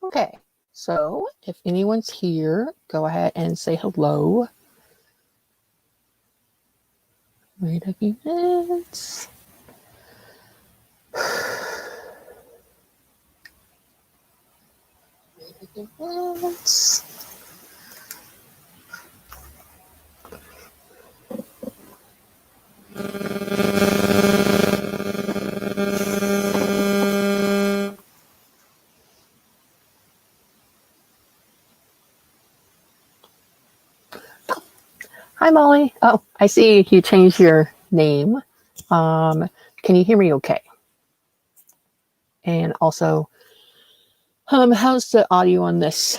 Okay, so if anyone's here, go ahead and say hello. Wait a few minutes. Wait a few minutes. Hi, Molly. Oh, I see you changed your name. Can you hear me okay? And also, how's the audio on this?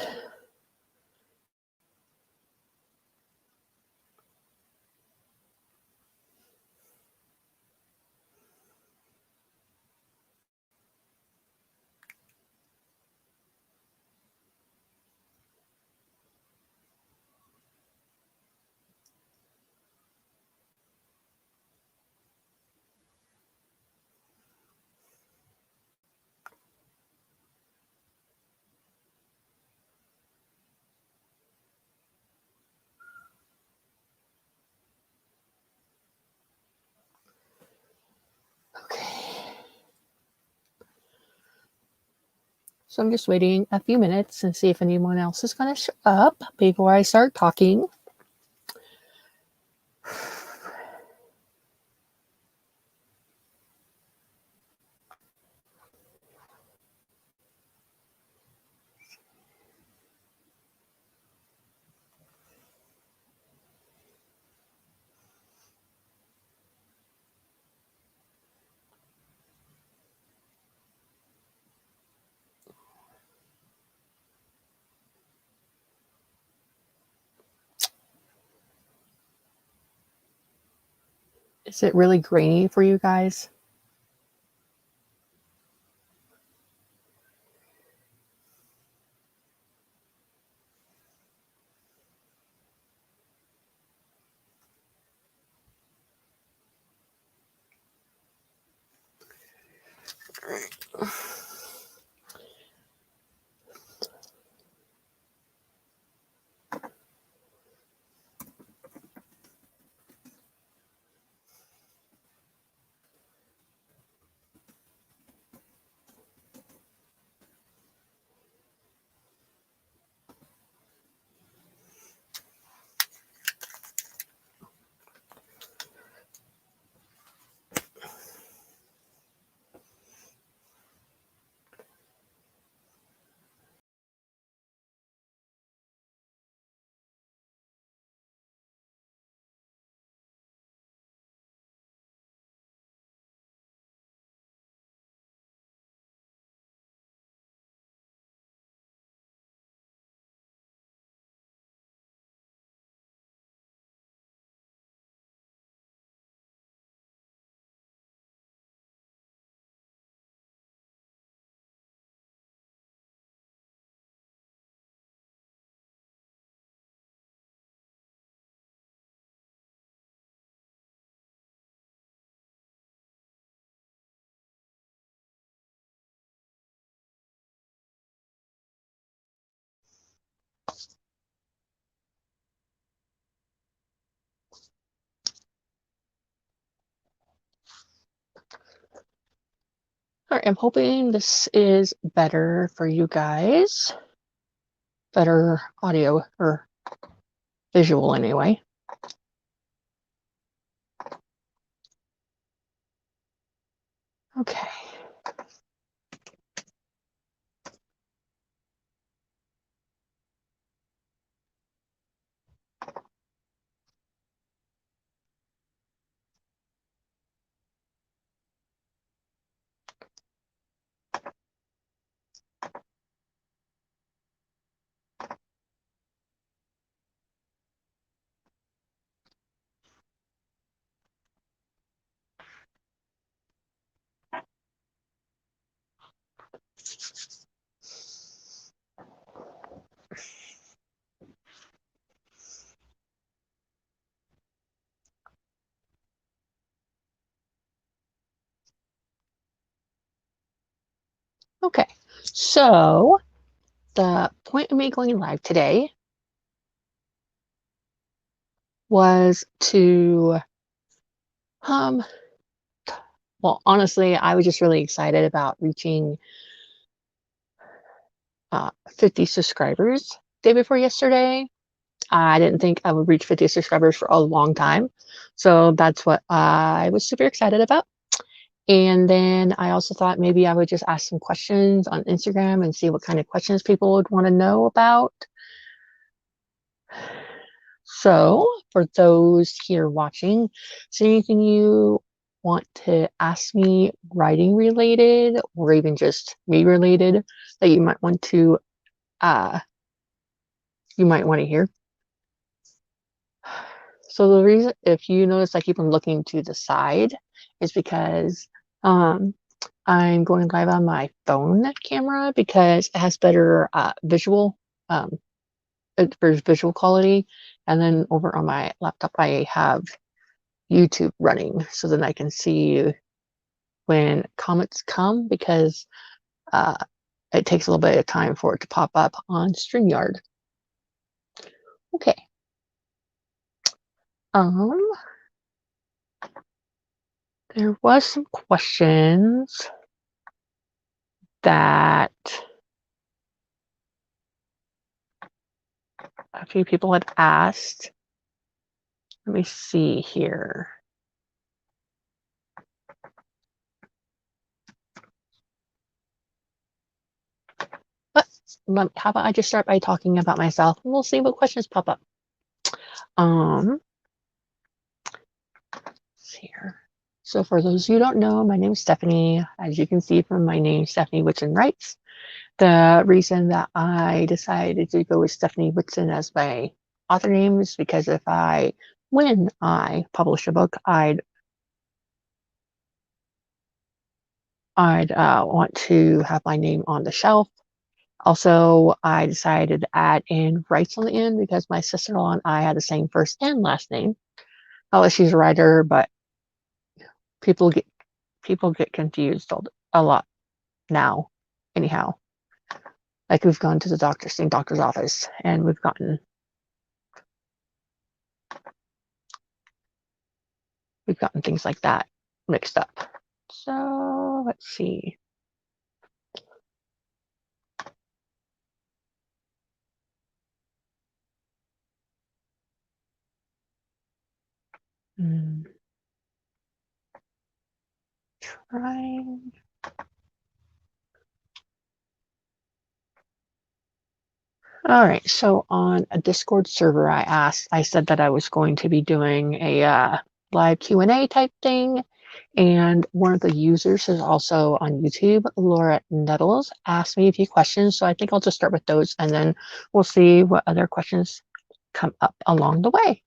Okay. So I'm just waiting a few minutes and see if anyone else is going to show up before I start talking. Is it really grainy for you guys? All right, I'm hoping this is better for you guys. Better audio or visual anyway. Okay. Okay. So the point of me going live today was to, um, well, honestly, I was just really excited about reaching 50 subscribers day before yesterday. I didn't think I would reach 50 subscribers for a long time. So that's what I was super excited about. And then I also thought maybe I would just ask some questions on Instagram and see what kind of questions people would want to know about. So for those here watching, is there anything you want to ask me writing related or even just me related that you might want to hear? So the reason, if you notice I keep on looking to the side, is because um, I'm going live on my phone camera because it has better um, visual quality. And then over on my laptop, I have YouTube running, so then I can see when comments come because uh, it takes a little bit of time for it to pop up on StreamYard. Okay. There was some questions that a few people had asked. Let me see here. But how about I just start by talking about myself and we'll see what questions pop up. Let's see here. So for those of you who don't know, my name is Stephanie. As you can see from my name, Stephanie Whitson writes. The reason that I decided to go with Stephanie Whitson as my author name is because when I publish a book, I'd want to have my name on the shelf. Also, I decided to add in Writes on the end because my sister-in-law and I had the same first and last name. Not that she's a writer, but people get confused a lot now. Anyhow, like we've gone to the same doctor's office, and we've gotten things like that mixed up. So let's see. Trying. All right, so on a Discord server, I said that I was going to be doing a live Q&A type thing, and one of the users is also on YouTube, Laura Nettles, asked me a few questions, so I think I'll just start with those, and then we'll see what other questions come up along the way.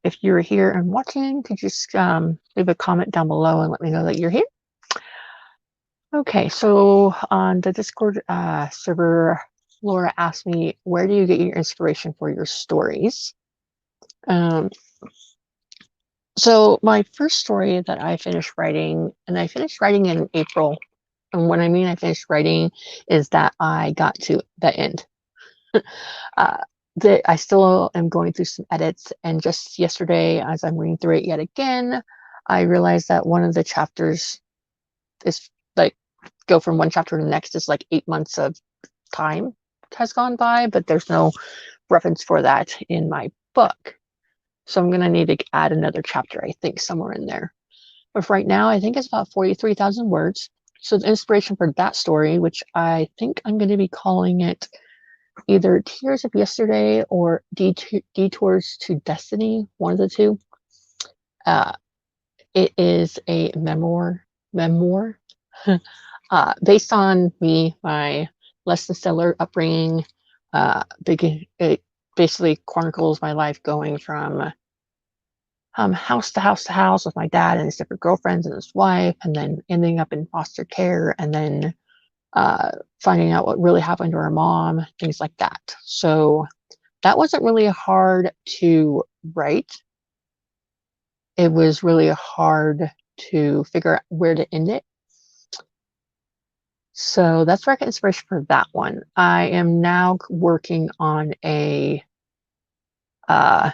If you're here and watching, could you just leave a comment down below and let me know that you're here? Okay, so on the Discord server, Laura asked me, where do you get your inspiration for your stories? So my first story that I finished writing, and I finished writing in April, and what I mean I finished writing is that I got to the end. I still am going through some edits, and just yesterday, as I'm reading through it yet again, I realized that one of the chapters is like, go from one chapter to the next is like 8 months of time has gone by, but there's no reference for that in my book. So I'm going to need to add another chapter, I think, somewhere in there. But right now, I think it's about 43,000 words. So the inspiration for that story, which I think I'm going to be calling it either Tears of Yesterday or Detours to Destiny, one of the two. It is a memoir based on my less than stellar upbringing. It basically chronicles my life going from house to house to house with my dad and his different girlfriends and his wife, and then ending up in foster care, and then finding out what really happened to our mom, things like that. So that wasn't really hard to write. It was really hard to figure out where to end it. So that's where I get inspiration for that one. I am now working on uh,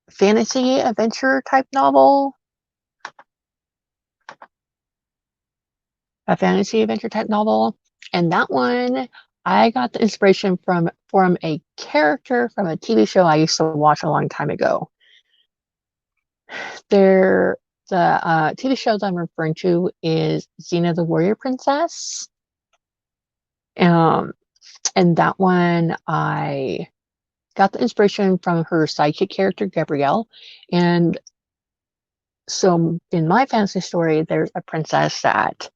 fantasy adventure type novel. A fantasy adventure type novel. And that one, I got the inspiration from a character from a TV show I used to watch a long time ago. There, the TV show that I'm referring to is Xena the Warrior Princess. Um, and that one, I got the inspiration from her sidekick character, Gabrielle. And so in my fantasy story, there's a princess that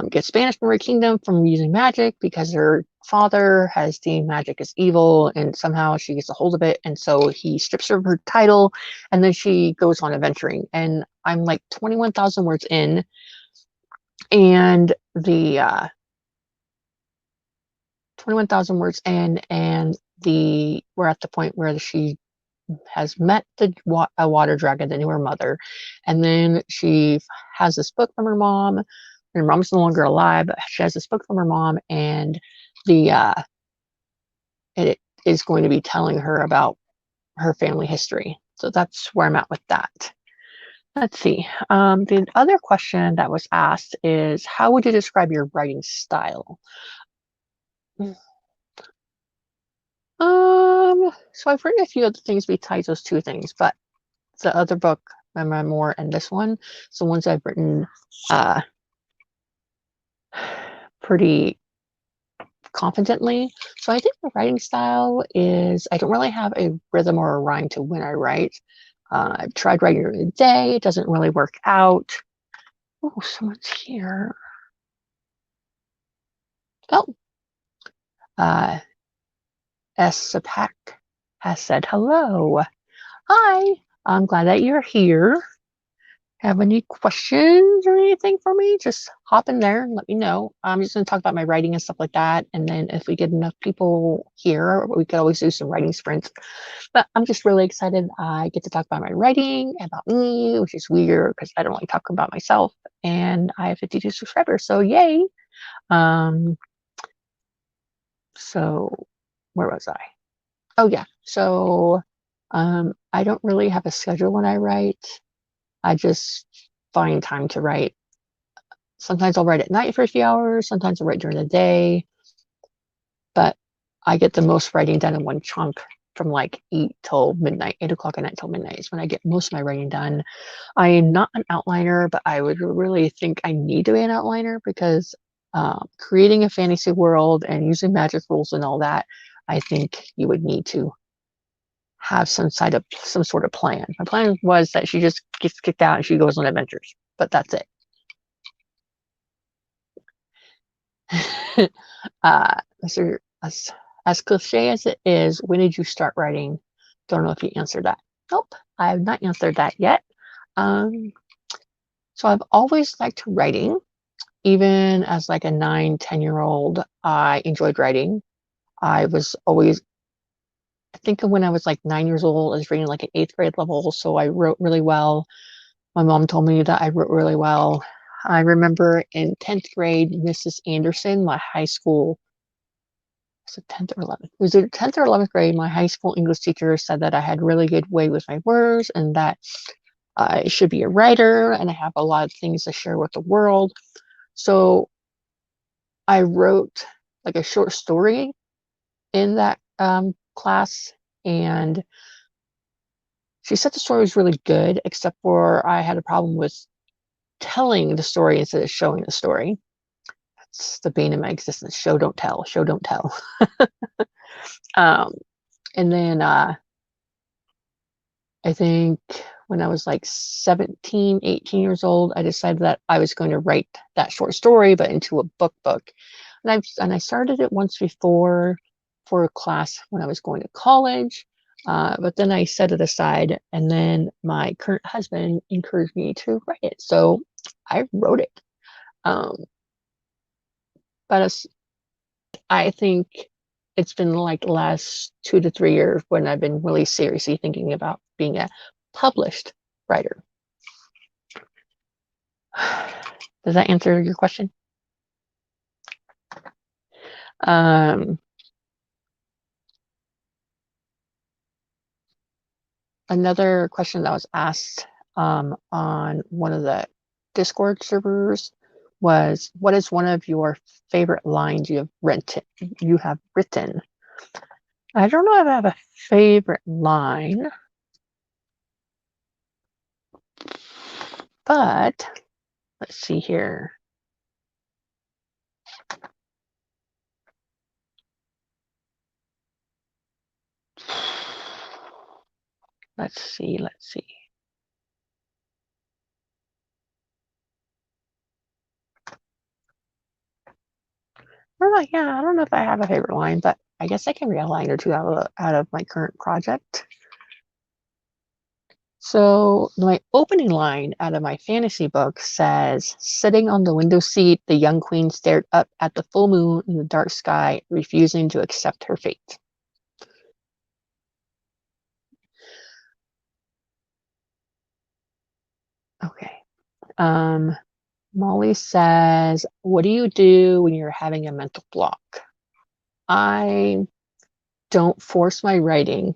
gets banished from her kingdom from using magic because her father has deemed magic as evil, and somehow she gets a hold of it, and so he strips her of her title, and then she goes on adventuring. And I'm like 21,000 words in, and the 21,000 words in, and we're at the point where she has met a water dragon, the newer mother, and then she has this book from her mom. Her mom's no longer alive, but she has this book from her mom, and the it is going to be telling her about her family history. So that's where I'm at with that. Let's see. The other question that was asked is, how would you describe your writing style? So I've written a few other things besides those two things, but the other book, my memoir, and this one, so ones I've written uh, pretty confidently. So I think the writing style is, I don't really have a rhythm or a rhyme to when I write. I've tried writing during the day. It doesn't really work out. Oh, someone's here. Oh, uh, S. Sapak has said hello. Hi, I'm glad that you're here. Have any questions or anything for me? Just hop in there and let me know. I'm just going to talk about my writing and stuff like that. And then if we get enough people here, we could always do some writing sprints. But I'm just really excited. I get to talk about my writing, about me, which is weird because I don't really talk about myself. And I have 52 subscribers, so yay. Um, so where was I? Oh yeah. So I don't really have a schedule when I write. I just find time to write. Sometimes I'll write at night for a few hours. Sometimes I'll write during the day. But I get the most writing done in one chunk from like 8 o'clock at night till midnight is when I get most of my writing done. I am not an outliner, but I would really think I need to be an outliner because creating a fantasy world and using magic rules and all that, I think you would need to have some sort of plan. My plan was that she just gets kicked out and she goes on adventures, but that's it. Mr. As cliche as it is, when did you start writing? Don't know if you answered that. Nope, I have not answered that yet. Um, so I've always liked writing. Even as like a 9, 10-year-old, I enjoyed writing. I was always, I think when I was like 9 years old, I was reading like an eighth grade level, so I wrote really well. My mom told me that I wrote really well. I remember in 10th grade, Mrs. Anderson, my high school, was it 10th or 11th? Was it 10th or 11th grade? My high school English teacher said that I had really good way with my words and that I should be a writer and I have a lot of things to share with the world. So I wrote like a short story in that class, and she said the story was really good, except for I had a problem with telling the story instead of showing the story. That's the bane of my existence. Show, don't tell. Show, don't tell. um, and then I think when I was like 17, 18 years old, I decided that I was going to write that short story, but into a book. And I started it once before for a class when I was going to college, but then I set it aside, and then my current husband encouraged me to write it, so I wrote it. Um, but I think it's been like the last 2 to 3 years when I've been really seriously thinking about being a published writer. Does that answer your question? Um, Another question that was asked on one of the Discord servers was, "What is one of your favorite lines you have written?" You have written. I don't know if I have a favorite line, but let's see here. Let's see. Let's see. I don't know if I have a favorite line, but I guess I can read a line or two out of my current project. So my opening line out of my fantasy book says, "Sitting on the window seat, the young queen stared up at the full moon in the dark sky, refusing to accept her fate." Okay. Molly says, "What do you do when you're having a mental block?" I don't force my writing.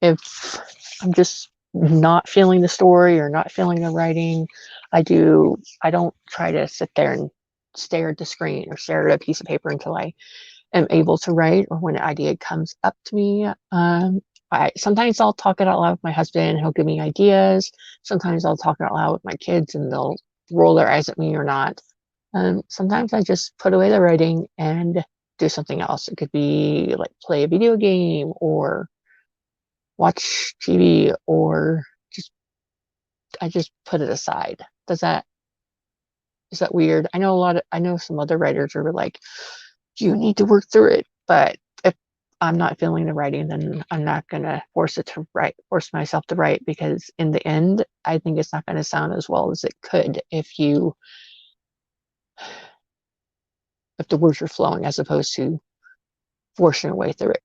If I'm just not feeling the story or not feeling the writing, I don't try to sit there and stare at the screen or stare at a piece of paper until I am able to write, or when an idea comes up to me. I sometimes I'll talk it out loud with my husband, he'll give me ideas. Sometimes I'll talk it out loud with my kids and they'll roll their eyes at me or not. Sometimes I just put away the writing and do something else. It could be like play a video game or watch TV, or just I just put it aside. Is that weird? I know some other writers are like, you need to work through it, but if I'm not feeling the writing, then I'm not gonna force myself to write, because in the end, I think it's not gonna sound as well as it could if the words are flowing as opposed to forcing your way through it.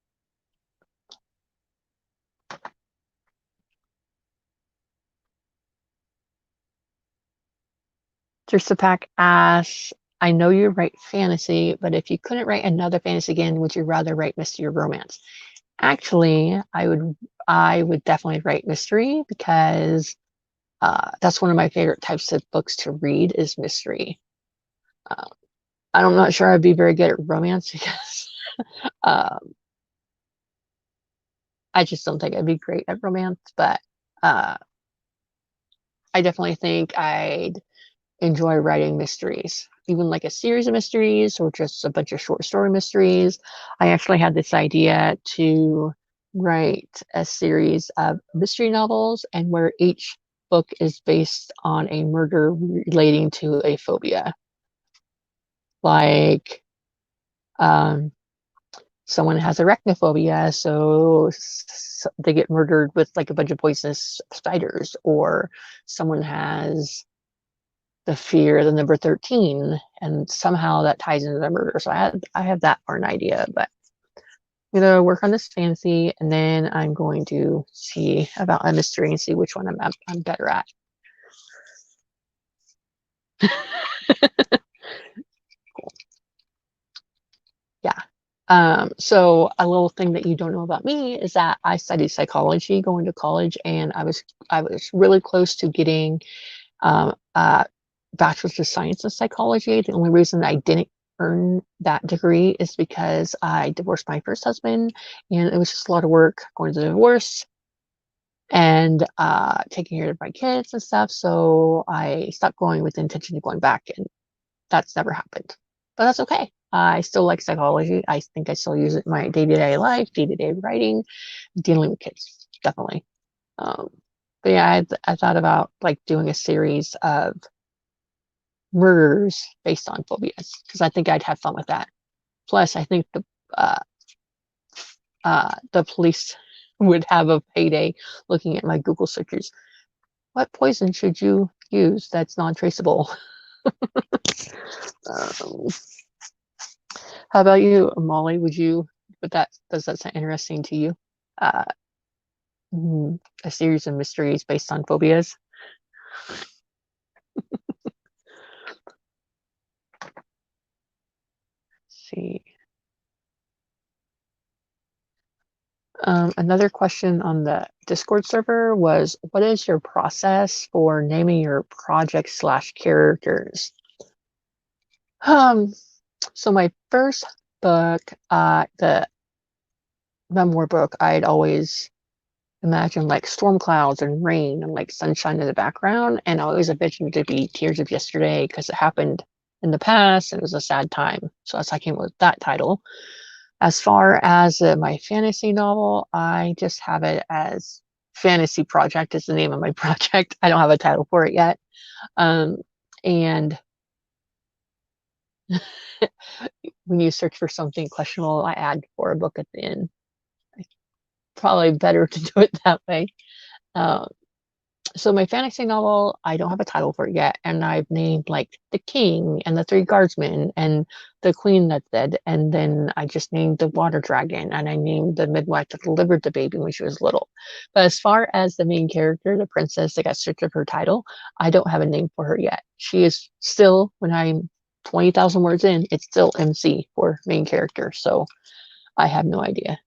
Pack asks, "I know you write fantasy, but if you couldn't write another fantasy again, would you rather write mystery or romance?" Actually, I would definitely write mystery, because that's one of my favorite types of books to read is mystery. Uh, I'm not sure I'd be very good at romance because um, I just don't think I'd be great at romance, but uh, I definitely think I'd enjoy writing mysteries, even like a series of mysteries or just a bunch of short story mysteries. I actually had this idea to write a series of mystery novels, and where each book is based on a murder relating to a phobia. Like, um, someone has arachnophobia, so they get murdered with like a bunch of poisonous spiders, or someone has the fear, the number 13, and somehow that ties into the murder. So I have that for an idea, but I'm gonna work on this fantasy, and then I'm going to see about a mystery and see which one I'm better at. Yeah. So a little thing that you don't know about me is that I studied psychology going to college, and I was really close to getting a bachelor's of science in psychology. The only reason I didn't earn that degree is because I divorced my first husband, and it was just a lot of work going to the divorce and taking care of my kids and stuff. So I stopped going with the intention of going back, and that's never happened. But that's okay. I still like psychology. I think I still use it in my day-to-day life, day-to-day writing, dealing with kids, definitely. Um, but yeah, I thought about like doing a series of murders based on phobias, because I think I'd have fun with that. Plus, I think uh, the police would have a payday looking at my Google searches. What poison should you use that's non-traceable? Um, how about you, Molly? Does that sound interesting to you? Uh, a series of mysteries based on phobias. Let's see. Another question on the Discord server was, what is your process for naming your project slash characters? So my first book, the memoir book, I'd always imagined like storm clouds and rain and like sunshine in the background, and I always envisioned it to be Tears of Yesterday because it happened in the past and it was a sad time. So that's how I came up with that title. As far as my fantasy novel, I just have it as Fantasy Project is the name of my project. I don't have a title for it yet. And when you search for something questionable, I add for a book at the end. Probably better to do it that way. Um, so my fantasy novel, I don't have a title for it yet, and I've named like the king and the three guardsmen and the queen that's dead, and then I just named the water dragon, and I named the midwife that delivered the baby when she was little. But as far as the main character, the princess that got stripped of her title, I don't have a name for her yet. She is still, when I'm 20,000 words in, it's still MC for main character, so I have no idea.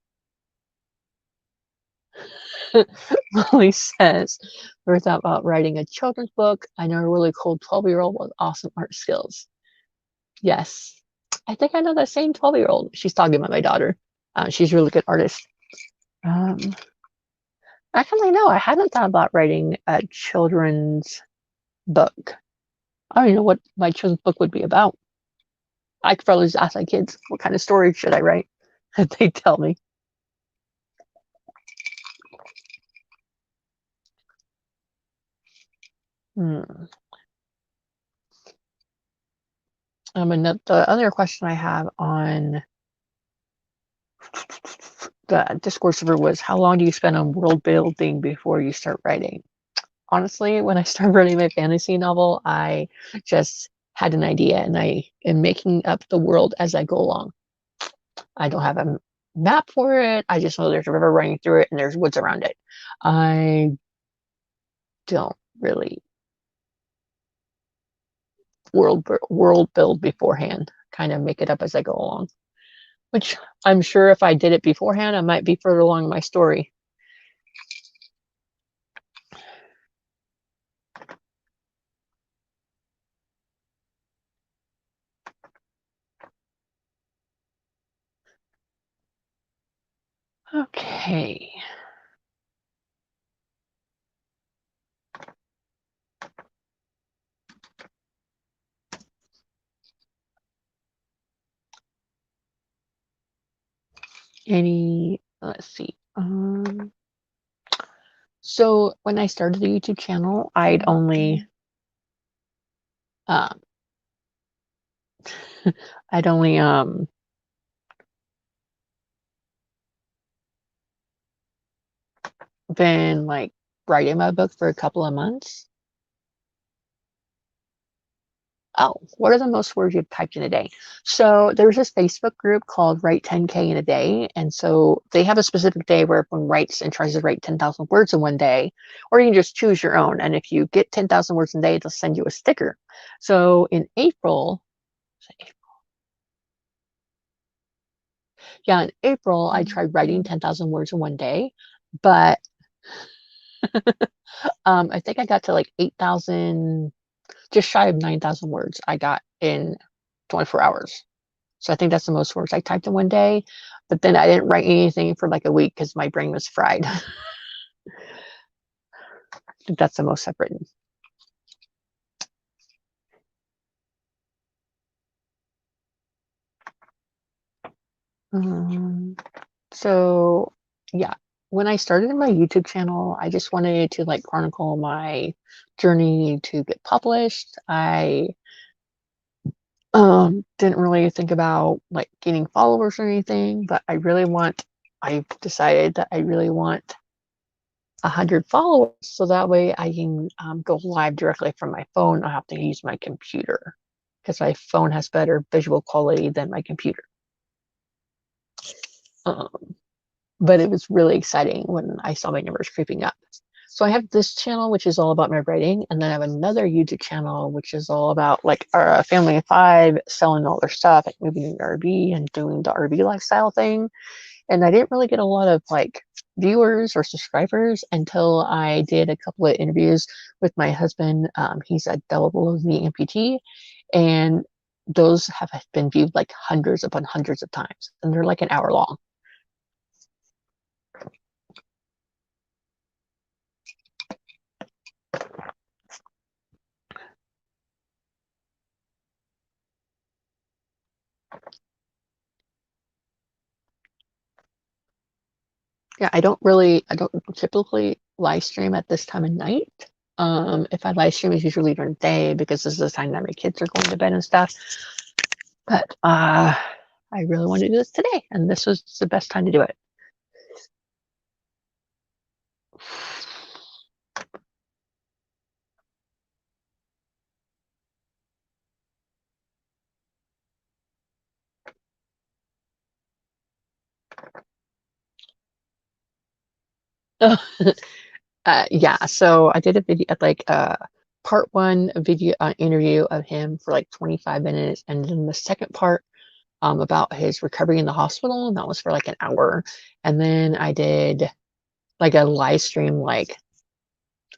Molly says, we thought about writing a children's book. I know a really cool 12-year-old with awesome art skills. Yes. I think I know that same 12-year-old. She's talking about my daughter. She's a really good artist. Um, Actually, no, I hadn't thought about writing a children's book. I don't even know what my children's book would be about. I could probably just ask my kids, what kind of story should I write? They tell me. Hmm. The other question I have on the Discord server was, how long do you spend on world building before you start writing? Honestly, when I started writing my fantasy novel, I just had an idea and I am making up the world as I go along. I don't have a map for it. I just know there's a river running through it and there's woods around it. I don't really world build beforehand. Kind of make it up as I go along. Which I'm sure if I did it beforehand, I might be further along in my story. Okay. Let's see. So when I started the YouTube channel, um, I'd only been like writing my book for a couple of months. Oh, what are the most words you've typed in a day? So there's this Facebook group called Write 10K in a Day. And so they have a specific day where everyone writes and tries to write 10,000 words in one day, or you can just choose your own. And if you get 10,000 words in a day, they'll send you a sticker. So in April, I tried writing 10,000 words in one day, but I think I got to like 8,000, just shy of 9,000 words I got in 24 hours. So I think that's the most words I typed in one day. But then I didn't write anything for like a week because my brain was fried. I think that's the most I've written. So yeah, when I started my YouTube channel, I just wanted to like chronicle my journey to get published. I didn't really think about like gaining followers or anything, but I've decided that I really want 100 followers so that way I can go live directly from my phone. I have to use my computer because my phone has better visual quality than my computer. Um, but it was really exciting when I saw my numbers creeping up. So I have this channel, which is all about my writing, and then I have another YouTube channel, which is all about like our family of five selling all their stuff, like moving an RV and doing the RV lifestyle thing. And I didn't really get a lot of like viewers or subscribers until I did a couple of interviews with my husband. He's a double knee amputee, and those have been viewed like hundreds upon hundreds of times, and they're like an hour long. Yeah, I don't typically live stream at this time of night. If I live stream, it's usually during the day because this is the time that my kids are going to bed and stuff. But I really want to do this today, and this was the best time to do it. Yeah, so I did a video, like part one video interview of him for like 25 minutes, and then the second part about his recovery in the hospital, and that was for like an hour. And then I did like a live stream like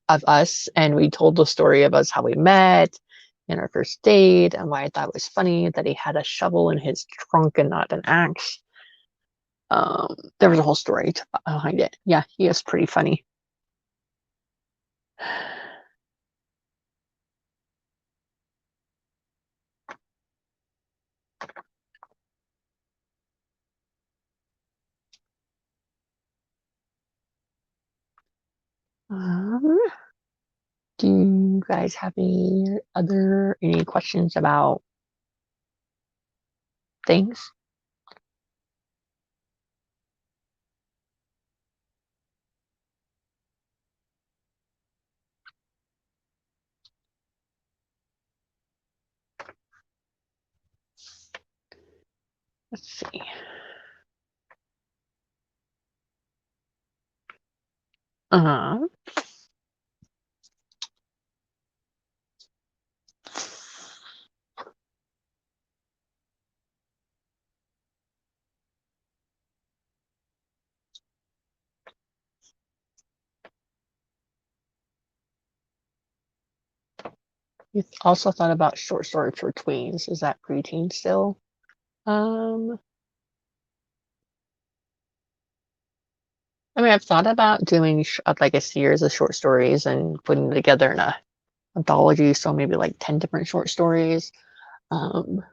of us, and we told the story of us how we met in our first date and why I thought it was funny that he had a shovel in his trunk and not an axe. There was a whole story behind it. Yeah, he is pretty funny. Um, do you guys have any questions about things? Let's see. Uh, you also thought about short stories for tweens. Is that preteen still? Um, I mean, I've thought about doing like a series of short stories and putting them together in a anthology. So maybe like 10 different short stories. Um,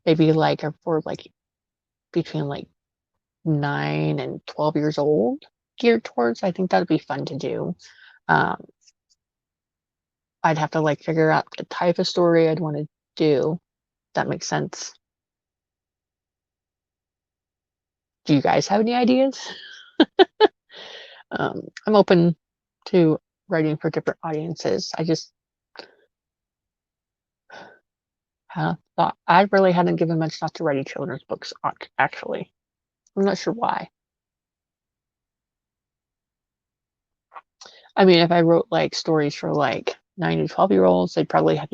maybe like for like between like 9 and 12 years old geared towards. I think that'd be fun to do. Um, I'd have to like figure out the type of story I'd want to do. That makes sense. Do you guys have any ideas? I'm open to writing for different audiences. I just thought I really hadn't given much thought to writing children's books, actually. I'm not sure why. I mean, if I wrote like stories for like 9 to 12-year-olds, they'd probably have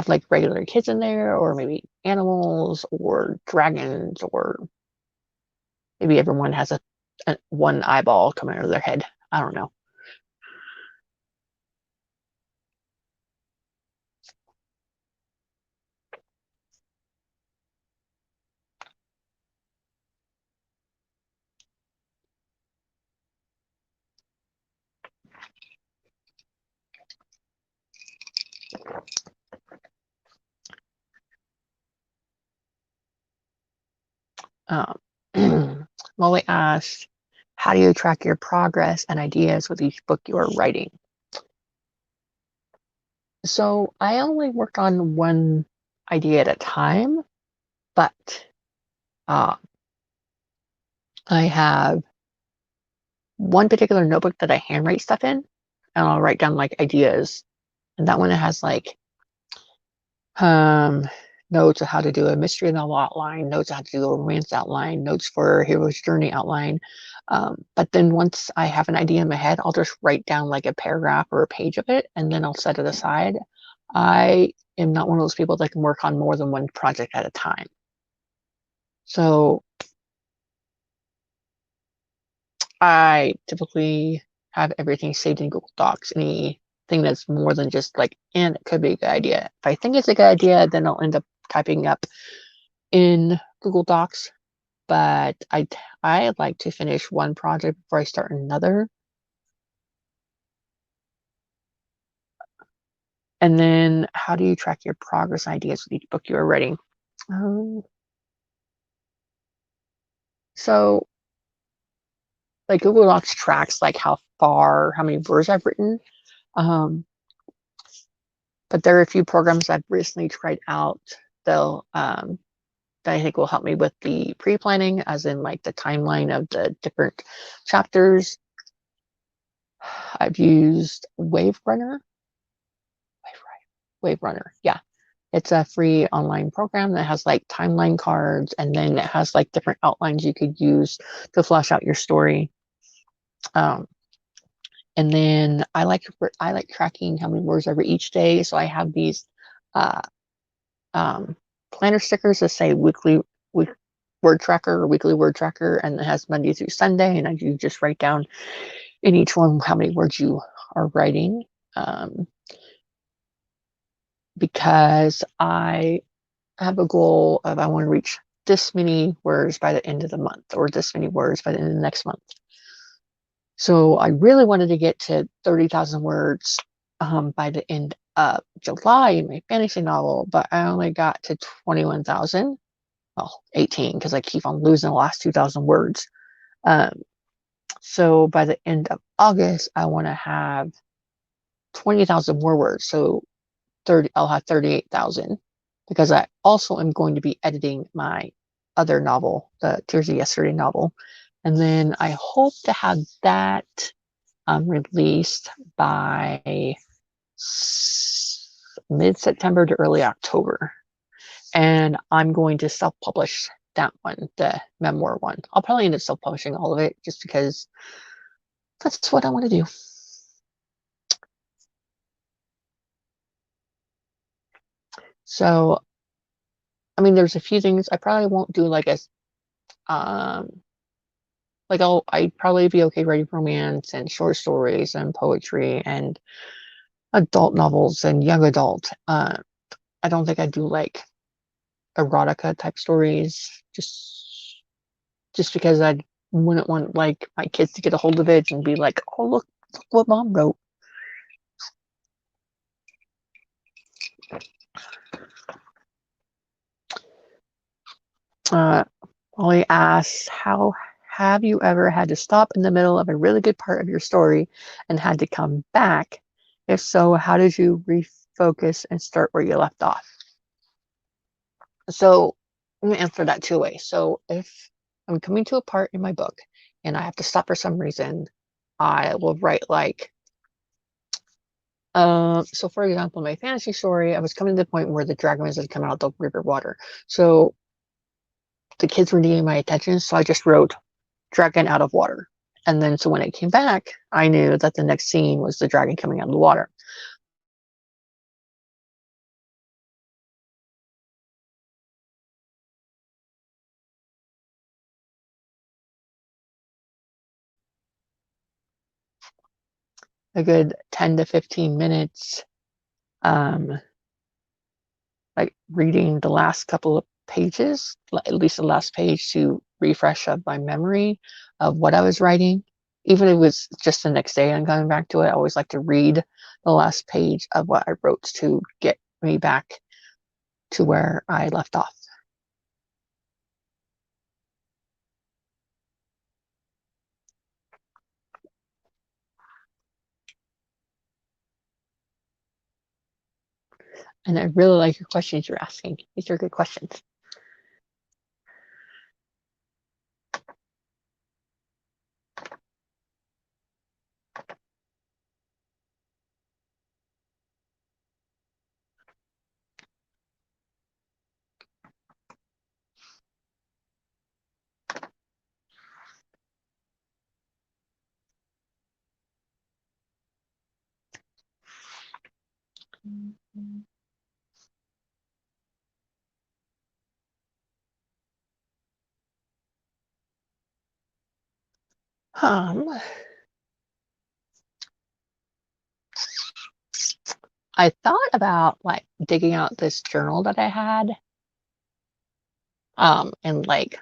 like regular kids in there, or maybe animals or dragons, or maybe everyone has a one eyeball coming out of their head. I don't know. Um, Molly asked, how do you track your progress and ideas with each book you are writing? So I only work on one idea at a time, but uh, I have one particular notebook that I handwrite stuff in, and I'll write down like ideas. And that one has like um, notes of how to do a mystery novel outline, notes on how to do a romance outline, notes for hero's journey outline. But then once I have an idea in my head, I'll just write down like a paragraph or a page of it, and then I'll set it aside. I am not one of those people that can work on more than one project at a time. So I typically have everything saved in Google Docs. Anything that's more than just like, and it could be a good idea. If I think it's a good idea, then I'll end up typing up in Google Docs. But I like to finish one project before I start another. And then how do you track your progress ideas with each book you are writing? Um, so like Google Docs tracks like how many words I've written. Um, but there are a few programs I've recently tried out. They'll that I think will help me with the pre-planning, as in like the timeline of the different chapters. I've used Wave Runner. Yeah. It's a free online program that has like timeline cards, and then it has like different outlines you could use to flesh out your story. Um, and then I like tracking how many words I read each day. So I have these uh, um, planner stickers that say week word tracker or weekly word tracker, and it has Monday through Sunday, and you just write down in each one how many words you are writing. Um, because I have a goal of I want to reach this many words by the end of the month, or this many words by the end of the next month. So I really wanted to get to 30,000 words by the end of July in my fantasy novel, but I only got to 21,000. Well, 18, because I keep on losing the last 2,000 words. Um, so by the end of August, I want to have 20,000 more words. So I'll have 38,000, because I also am going to be editing my other novel, the Tears of Yesterday novel. And then I hope to have that released by mid-September to early October. And I'm going to self-publish that one, the memoir one. I'll probably end up self-publishing all of it just because that's what I want to do. So, I mean, there's a few things I probably won't do um, I'd probably be okay writing romance and short stories and poetry and adult novels and young adult. I don't think I'd do like erotica type stories, just because I wouldn't want like my kids to get a hold of it and be like, oh look what mom wrote. Uh, Ollie asks, how have you ever had to stop in the middle of a really good part of your story and had to come back? If so, how did you refocus and start where you left off? So I'm gonna answer that two ways. So if I'm coming to a part in my book and I have to stop for some reason, I will write like, so for example, my fantasy story, I was coming to the point where the dragon was had come out of the river water. So the kids were needing my attention, so I just wrote dragon out of water. And then so when it came back, I knew that the next scene was the dragon coming out of the water. A good 10 to 15 minutes, um, like reading the last couple of pages, at least the last page, to refresh up my memory of what I was writing. Even if it was just the next day and coming back to it, I always like to read the last page of what I wrote to get me back to where I left off. And I really like your questions you're asking. These are good questions. I thought about like digging out this journal that I had, and like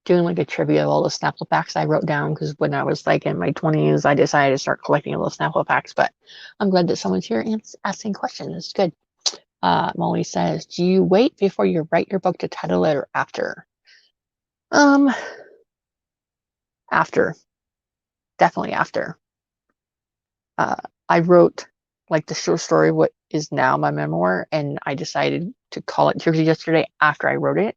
doing like a trivia of all the Snapple facts I wrote down because when I was like in my 20s, I decided to start collecting all the Snapple facts. But I'm glad that someone's here and asking questions. It's good. Molly says, "Do you wait before you write your book to title it or after?" Um, After, definitely after. Uh, I wrote like the short story, what is now my memoir, and I decided to call it Jersey yesterday after I wrote it.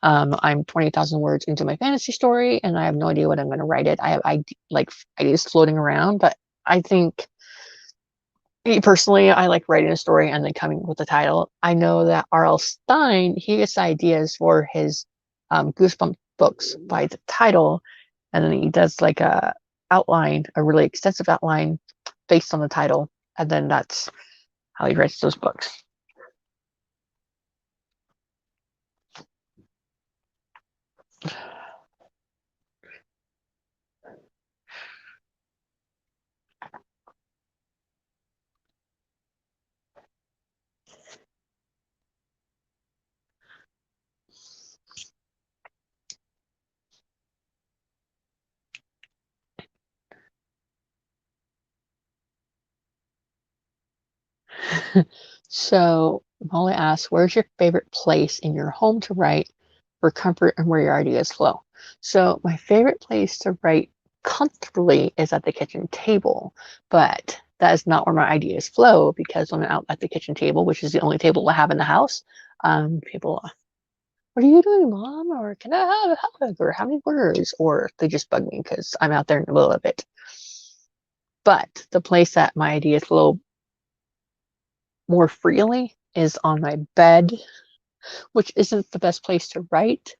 I'm 20,000 words into my fantasy story, and I have no idea what I'm going to write it. I have like ideas floating around, but I think me personally, I like writing a story and then coming with the title. I know that R.L. Stine, he gets ideas for his Goosebump books by the title, and then he does like a outline, a really extensive outline based on the title, and then that's how he writes those books. So Molly asks, where's your favorite place in your home to write for comfort and where your ideas flow? So my favorite place to write comfortably is at the kitchen table, but that is not where my ideas flow because when I'm out at the kitchen table, which is the only table I have in the house, people, what are you doing, Mom? Or can I have a hug? Or how many words? Or they just bug me because I'm out there in the middle of it. But the place that my ideas flow more freely is on my bed, which isn't the best place to write,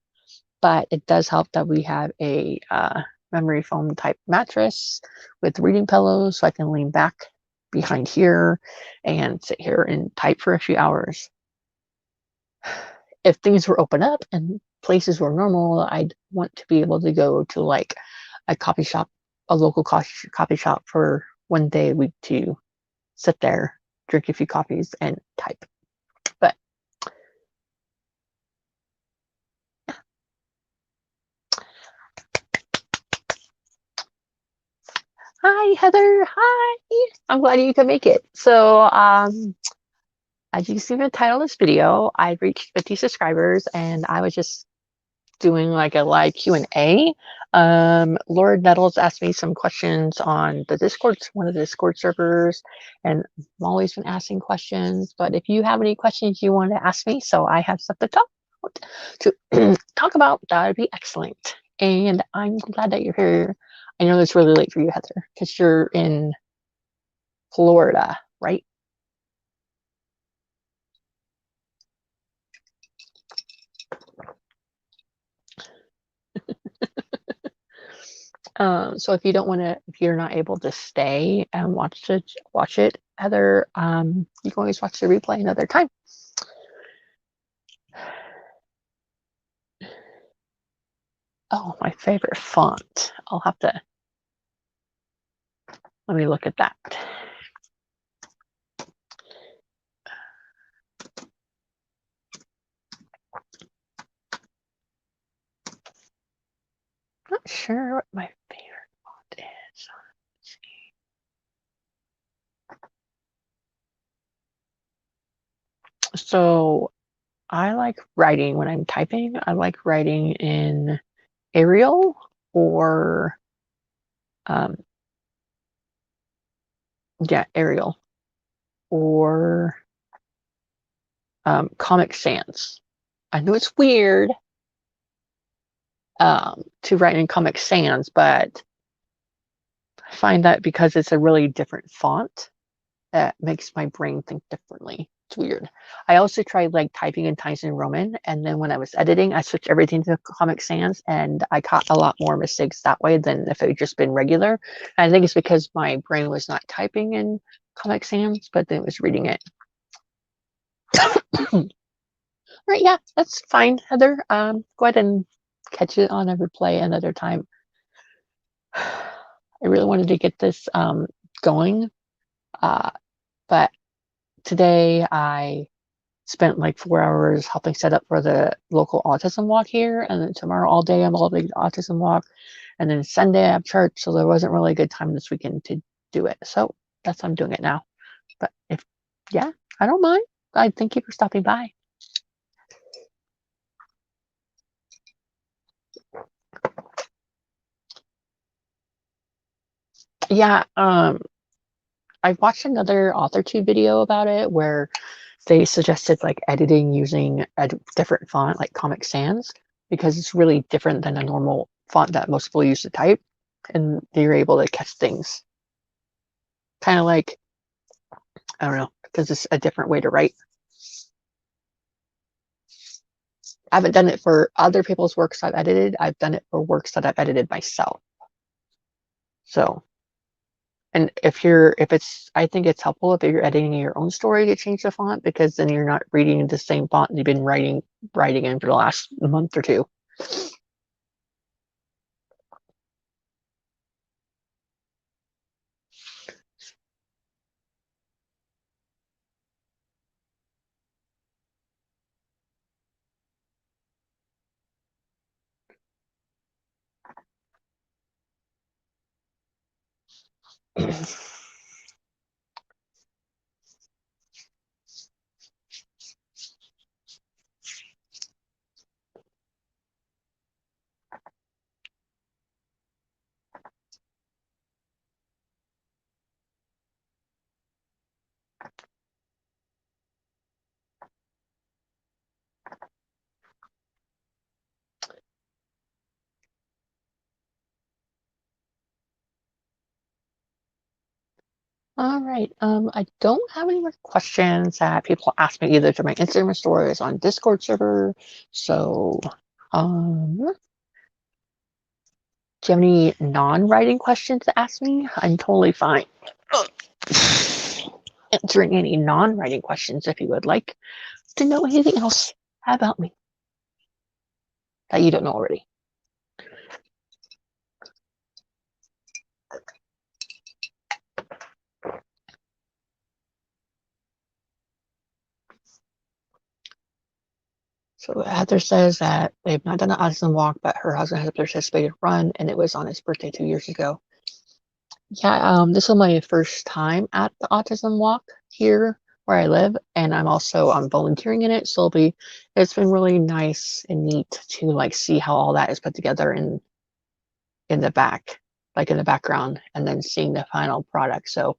but it does help that we have a memory foam type mattress with reading pillows so I can lean back behind here and sit here and type for a few hours. If things were open up and places were normal, I'd want to be able to go to like a coffee shop, a local coffee shop for one day a week to sit there, drink a few coffees, and type. But hi, Heather. Hi. I'm glad you could make it. So, as you can see in the title of this video, I've reached 50 subscribers and I was just doing like a live Q&A. Lord Nettles asked me some questions on the Discord, one of the Discord servers, and I'm always been asking questions. But if you have any questions you want to ask me, so I have stuff to talk about, that would be excellent. And I'm glad that you're here. I know it's really late for you, Heather, because you're in Florida, right? So if you don't want to, if you're not able to stay and watch it, Heather, you can always watch the replay another time. Oh, my favorite font. I'll have to, let me look at that. Not sure what my favorite font is. So I like writing when I'm typing. I like writing in Arial or yeah, Arial or Comic Sans. I know it's weird to write in Comic Sans, but I find that because it's a really different font, that makes my brain think differently. It's weird. I also tried like typing in Times New Roman, and then when I was editing, I switched everything to Comic Sans, and I caught a lot more mistakes that way than if it had just been regular. And I think it's because my brain was not typing in Comic Sans, but then it was reading it. Right, yeah, that's fine, Heather. Go ahead and catch it on a replay another time. I really wanted to get this going, but today I spent like 4 hours helping set up for the local autism walk here, and then tomorrow all day I'm all big autism walk, and then Sunday I have church, so there wasn't really a good time this weekend to do it. So that's why I'm doing it now. But if yeah, I don't mind. I thank you for stopping by. Yeah, I watched another AuthorTube video about it where they suggested like editing using a different font like Comic Sans because it's really different than a normal font that most people use to type, and they're able to catch things. Kind of like, I don't know, because it's a different way to write. I haven't done it for other people's works I've edited. I've done it for works that I've edited myself. So, and I think it's helpful if you're editing your own story to change the font, because then you're not reading the same font you've been writing in for the last month or two. All right. I don't have any more questions that people ask me either through my Instagram stories on Discord server. So, do you have any non-writing questions to ask me? I'm totally fine answering any non-writing questions if you would like to know anything else about me that you don't know already. So Heather says that they've not done an autism walk, but her husband has a participated run, and it was on his birthday 2 years ago. Yeah, this was my first time at the autism walk here where I live, and I'm also volunteering in it. So it's been really nice and neat to like see how all that is put together in the back, like in the background, and then seeing the final product. So,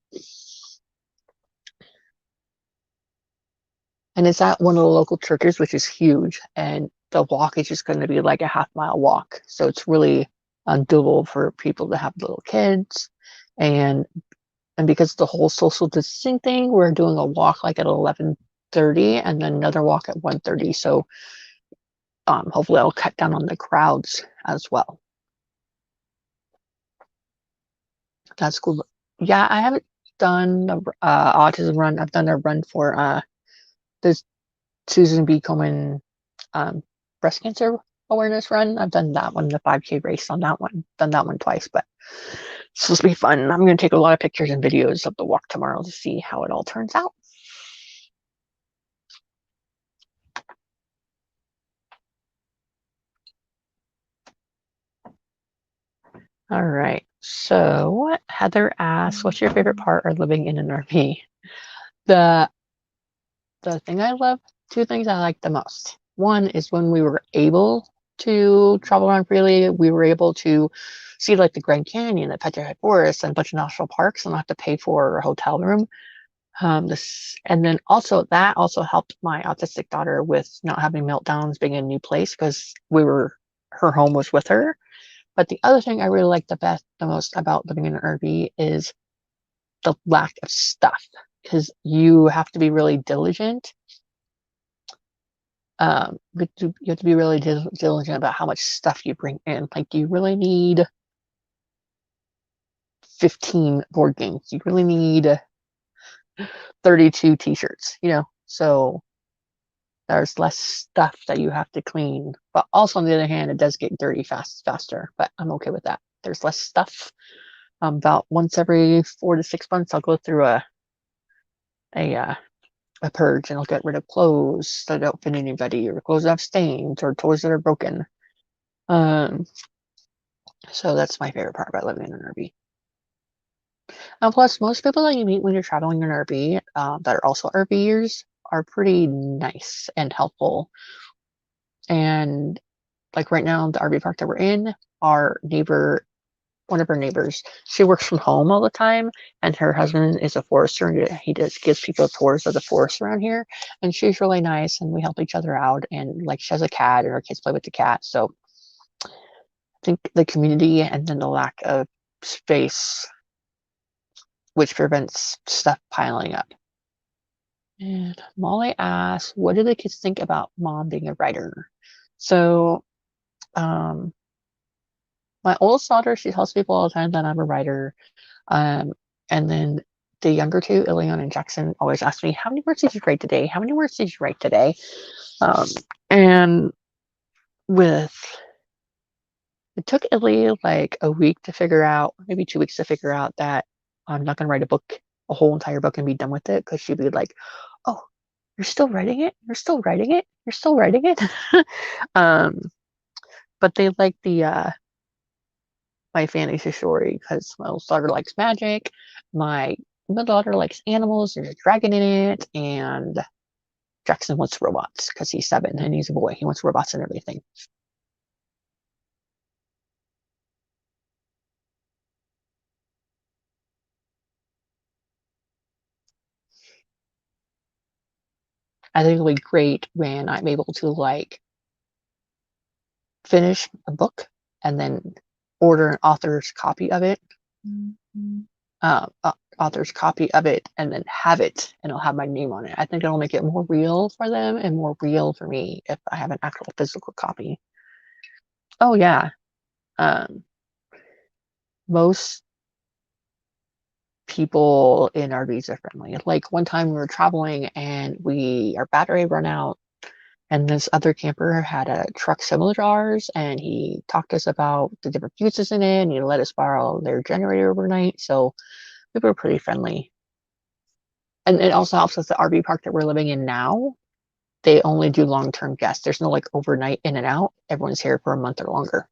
and it's at one of the local churches, which is huge, and the walk is just going to be like a half-mile walk. So it's really doable for people to have little kids, and because of the whole social distancing thing, we're doing a walk like at 11:30 and then another walk at 1:30. So hopefully I'll cut down on the crowds as well. That's cool. Yeah, I haven't done the autism run. I've done a run for the Susan B. Komen breast cancer awareness run. I've done that one, the 5K race on that one. Done that one twice, but it's supposed to be fun. I'm going to take a lot of pictures and videos of the walk tomorrow to see how it all turns out. All right. So Heather asks, "What's your favorite part of living in an RV?" The the thing I love, two things I like the most. One is when we were able to travel around freely, we were able to see like the Grand Canyon, the Petrified Forest, and a bunch of national parks, and not have to pay for a hotel room. And then also that also helped my autistic daughter with not having meltdowns, being in a new place because her home was with her. But the other thing I really like the most about living in an RV is the lack of stuff, because you have to be really diligent. You have to be really diligent about how much stuff you bring in. Like you really need 15 board games. You really need 32 t-shirts, so there's less stuff that you have to clean. But also on the other hand, it does get dirty faster, but I'm okay with that. there's less stuff. About once every 4 to 6 months, I'll go through a purge, and I'll get rid of clothes that don't fit anybody, or clothes that have stains, or toys that are broken. So that's my favorite part about living in an RV. And plus, most people that you meet when you're traveling in an RV that are also RVers are pretty nice and helpful. And like right now, the RV park that we're in, our neighbor, one of our neighbors, she works from home all the time, and her husband is a forester, and he just gives people tours of the forest around here. And she's really nice, and we help each other out. And like she has a cat, and our kids play with the cat. So I think the community and then the lack of space, which prevents stuff piling up. And Molly asks, what do the kids think about mom being a writer? So, my oldest daughter, she tells people all the time that I'm a writer. Um, and then the younger two, Ilion and Jackson, always ask me, how many words did you write today? How many words did you write today? And with it took Illy like a week to figure out, maybe 2 weeks to figure out that I'm not going to write a whole entire book and be done with it, because she'd be like, oh, you're still writing it? You're still writing it? You're still writing it? um, but they like my fantasy story, because my oldest daughter likes magic. My middle daughter likes animals. There's a dragon in it, and Jackson wants robots because he's 7 and he's a boy. He wants robots and everything. I think it'll be great when I'm able to like finish a book and then order an author's copy of it. Author's copy of it, and then have it, and it'll have my name on it. I think it'll make it more real for them and more real for me if I have an actual physical copy. Oh yeah. Um, most people in RVs are friendly. Like one time we were traveling and our battery ran out, and this other camper had a truck similar to ours, and he talked to us about the different fuses in it, and he let us borrow their generator overnight. So we were pretty friendly. And it also helps with the RV park that we're living in now. They only do long-term guests. There's no like overnight in and out. Everyone's here for a month or longer.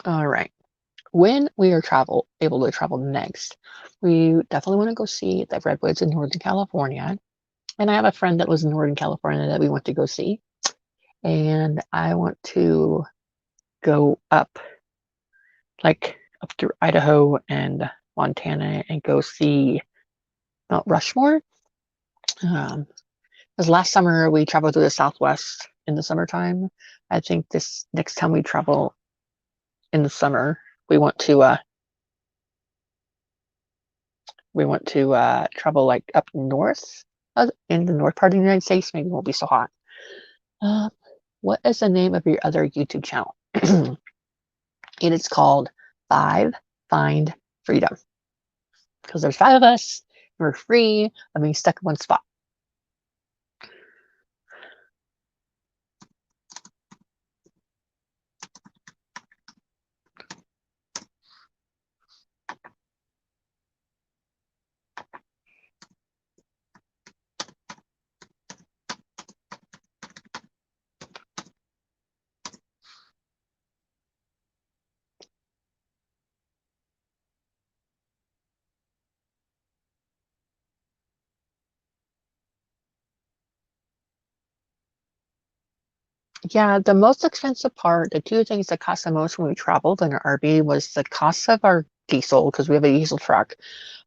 All right. When we are able to travel next, we definitely want to go see the redwoods in Northern California. And I have a friend that lives in Northern California that we want to go see. And I want to go up through Idaho and Montana, and go see Mount Rushmore. Because last summer we traveled to the Southwest in the summertime. I think this next time we travel in the summer, we want to travel like up north, in the north part of the United States. Maybe it won't be so hot. Uh, what is the name of your other YouTube channel? It is called 5 Find Freedom, because there's 5 of us. We're free of being stuck in one spot. Yeah, the most expensive part, the 2 things that cost the most when we traveled in our RV, was the cost of our diesel, because we have a diesel truck.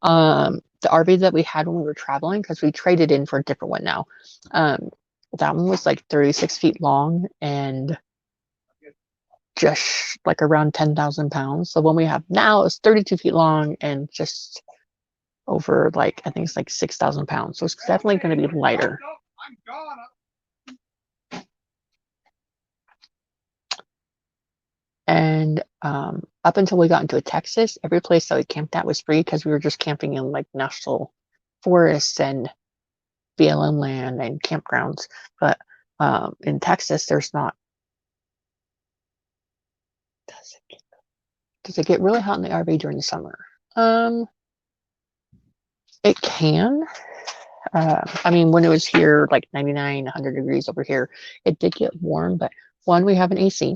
The RV that we had when we were traveling, because we traded in for a different one now. That one was like 36 feet long and just like around 10,000 pounds. The one we have now is 32 feet long and just over like, I think it's like 6,000 pounds. So it's definitely going to be lighter. And up until we got into Texas, every place that we camped at was free, because we were just camping in like national forests and BLM land and campgrounds. But In Texas, there's not. Does it get really hot in the RV during the summer? It can. I mean, when it was here, like 99, 100 degrees over here, it did get warm. But one, we have an AC,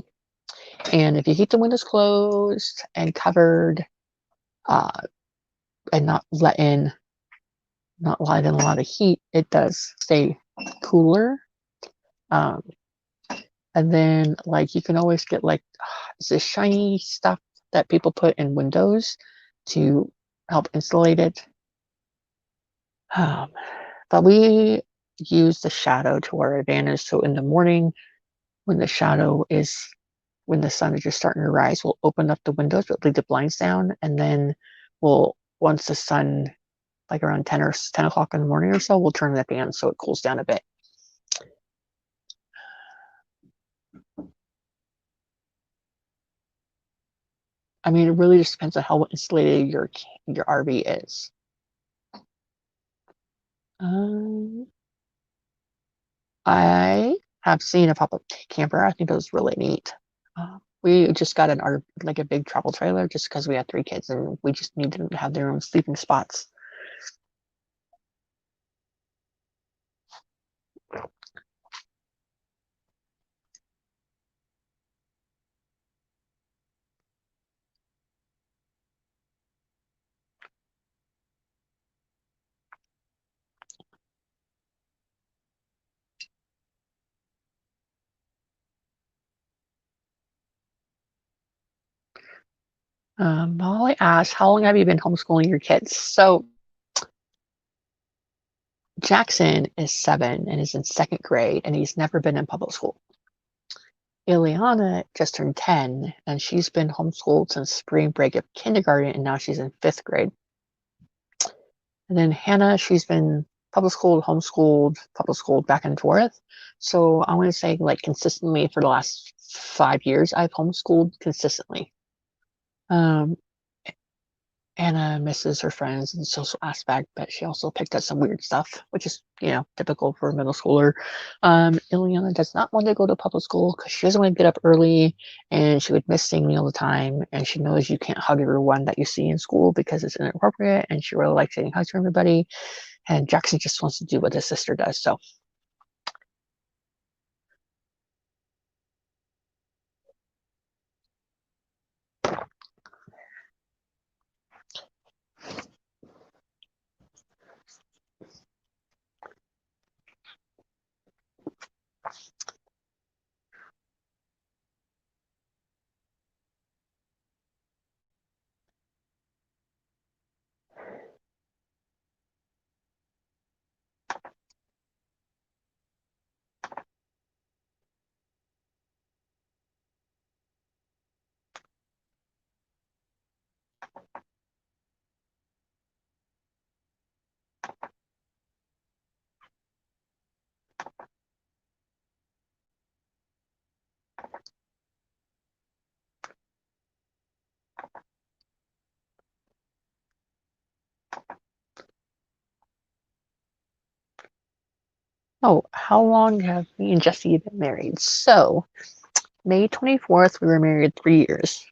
and if you keep the windows closed and covered, uh, and not let in a lot of heat, it does stay cooler. Um, and then like you can always get like this shiny stuff that people put in windows to help insulate it. Um, but we use the shadow to our advantage. So in the morning, when the shadow is when the sun is just starting to rise, we'll open up the windows, but leave the blinds down, and then we'll once the sun like around 10 o'clock in the morning or so, we'll turn the fan so it cools down a bit. I mean, it really just depends on how insulated your RV is. Um, I have seen a pop-up camper. I think it was really neat. We just got like a big travel trailer just because we had 3 kids and we just needed them to have their own sleeping spots. Molly asked, how long have you been homeschooling your kids? So Jackson is 7 and is in 2nd grade, and he's never been in public school. Ileana just turned 10, and she's been homeschooled since spring break of kindergarten, and now she's in 5th grade. And then Hannah, she's been public schooled back and forth. So I want to say, like, consistently for the last 5 years, I've homeschooled consistently. Um, Anna misses her friends and social aspect, but she also picked up some weird stuff, which is, typical for a middle schooler. Ileana does not want to go to public school because she doesn't want to get up early and she would miss seeing me all the time. And she knows you can't hug everyone that you see in school because it's inappropriate. And she really likes saying hugs to everybody. And Jackson just wants to do what his sister does. So oh, how long have me and Jesse been married? So May 24th, we were married 3 years.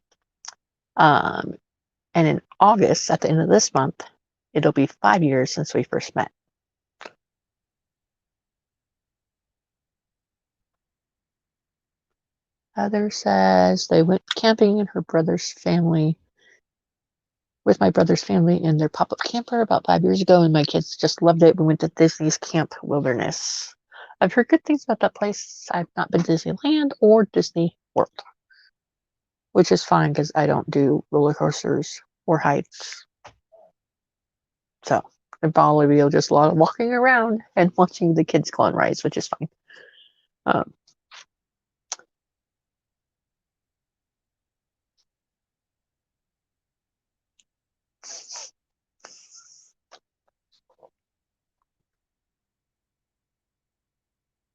Um, and in August, at the end of this month, it'll be 5 years since we first met. Heather says they went camping in her brother's family with my brother's family in their pop-up camper about 5 years ago, and my kids just loved it. We went to Disney's Camp Wilderness. I've heard good things about that place. I've not been to Disneyland or Disney World, which is fine because I don't do roller coasters or heights. So I'd probably be just a lot of walking around and watching the kids go on rides, which is fine. Um,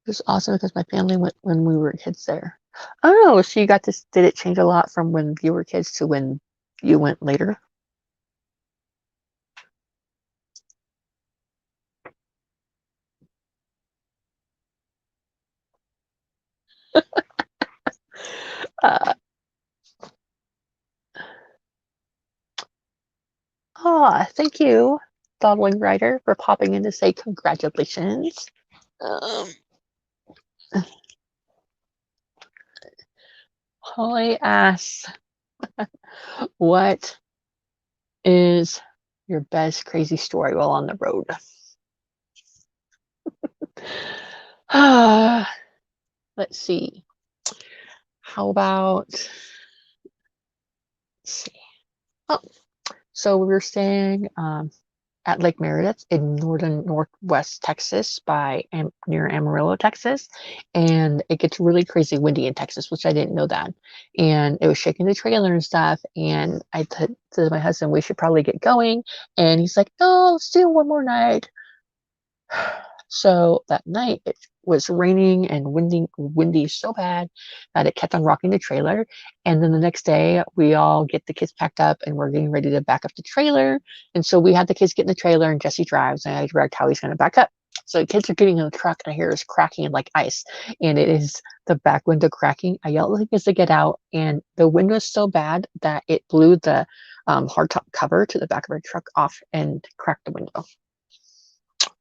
it was awesome because my family went when we were kids there. Oh, so you got this? Did it change a lot from when you were kids to when you went later? thank you, Dawdling Writer, for popping in to say congratulations. Um, Holly asks, what is your best crazy story while on the road? Let's see. How about, let's see. Oh, so we were staying at Lake Meredith in northern northwest Texas near Amarillo, Texas. And it gets really crazy windy in Texas, which I didn't know that. And it was shaking the trailer and stuff. And I said to my husband, we should probably get going. And he's like, no, let's do one more night. So that night it was raining and windy so bad that it kept on rocking the trailer. And then the next day we all get the kids packed up and we're getting ready to back up the trailer. And so we had the kids get in the trailer and Jesse drives and I direct how he's going to back up. So the kids are getting in the truck and I hear it's cracking like ice. And it is the back window cracking. I yelled at the kids to get out and the wind was so bad that it blew the hardtop cover to the back of our truck off and cracked the window.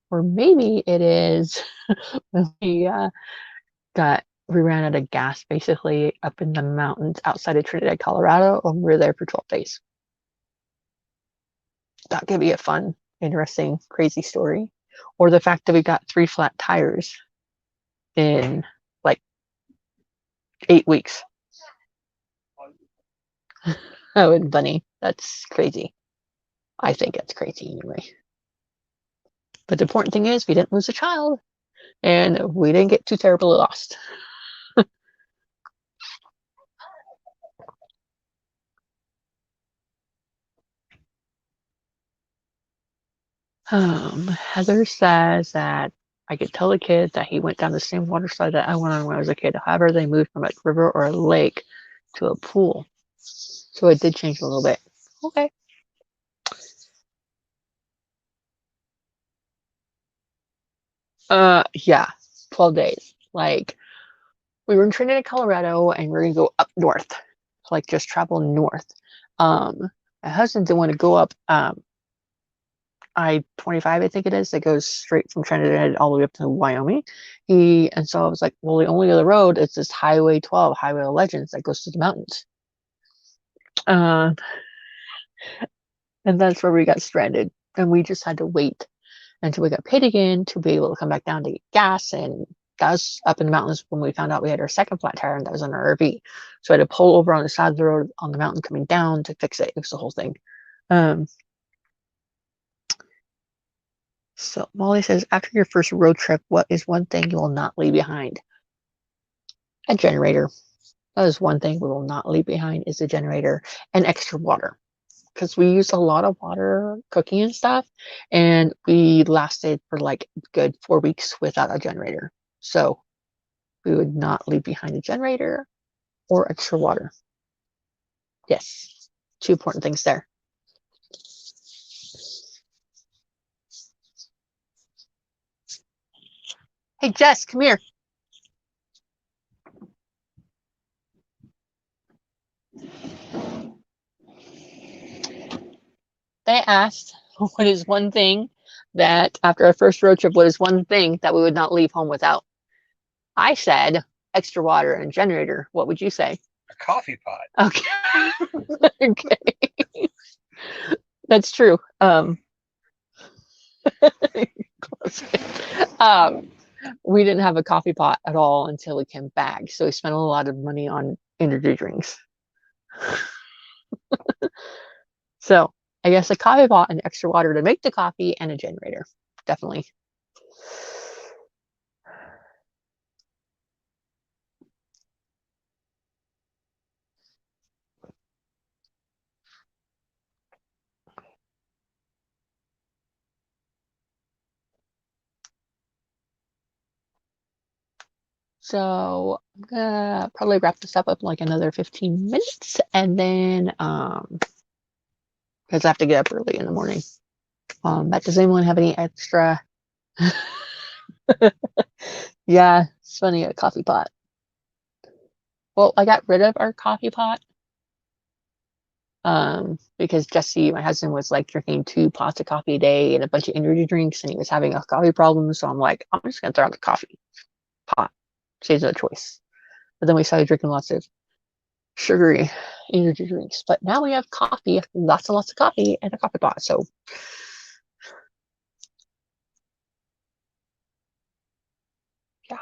Or maybe it is when we ran out of gas basically up in the mountains outside of Trinidad, Colorado, and we were there for 12 days. That could be a fun, interesting, crazy story. Or the fact that we got 3 flat tires in like 8 weeks. Oh, and Bunny, that's crazy. I think that's crazy anyway. But the important thing is we didn't lose a child and we didn't get too terribly lost. Heather says that I could tell the kid that he went down the same water slide that I went on when I was a kid. However, they moved from a river or a lake to a pool. So it did change a little bit. Okay. Yeah, 12 days. Like, we were in Trinidad, Colorado, and we are gonna go up north. Like, just travel north. My husband didn't want to go up I-25, I think it is, that goes straight from Trinidad all the way up to Wyoming. And so I was like, well, the only other road is this Highway 12, Highway of Legends that goes to the mountains. Uh, and that's where we got stranded. And we just had to wait until we got paid again to be able to come back down to get gas. And that was up in the mountains when we found out we had our second flat tire, and that was on our RV. So I had to pull over on the side of the road on the mountain coming down to fix it. It was the whole thing. So Molly says, after your first road trip, what is one thing you will not leave behind? A generator. That is one thing we will not leave behind is a generator and extra water. Because we used a lot of water cooking and stuff, and we lasted for like good 4 weeks without a generator. So we would not leave behind a generator or extra water. Yes, 2 important things there. Hey, Jess, come here. They asked, what is one thing that after our first road trip, what is one thing that we would not leave home without? I said extra water and generator. What would you say? A coffee pot. Okay. Okay. That's true. We didn't have a coffee pot at all until we came back. So we spent a lot of money on energy drinks. So I guess a coffee pot and extra water to make the coffee and a generator. Definitely. So I'm gonna probably wrap this up in like another 15 minutes and then because I have to get up early in the morning. But does anyone have any extra? Yeah, it's funny, a coffee pot. Well, I got rid of our coffee pot Because Jesse, my husband, was like drinking 2 pots of coffee a day and a bunch of energy drinks, and he was having a coffee problem. So I'm like, I'm just gonna throw out the coffee pot. She has no choice. But then we started drinking lots of sugary energy drinks. But now we have coffee, lots and lots of coffee, and a coffee pot. So yeah,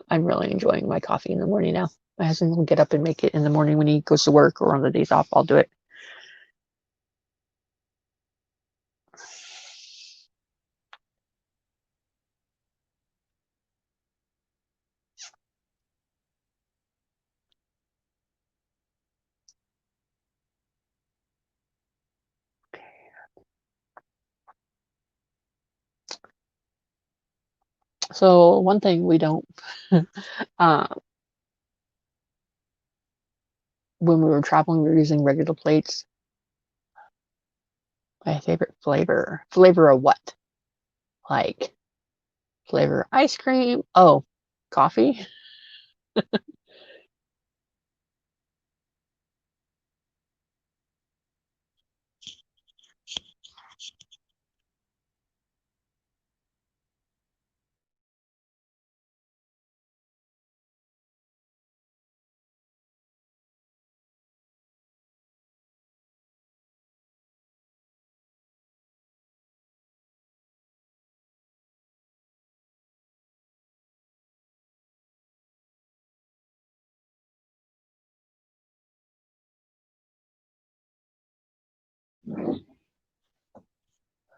I'm really enjoying my coffee in the morning now. My husband will get up and make it in the morning when he goes to work, or on the days off, I'll do it. So one thing we don't, uh, when we were traveling, we were using regular plates. My favorite flavor. Flavor of what? Like flavor ice cream. Oh, coffee.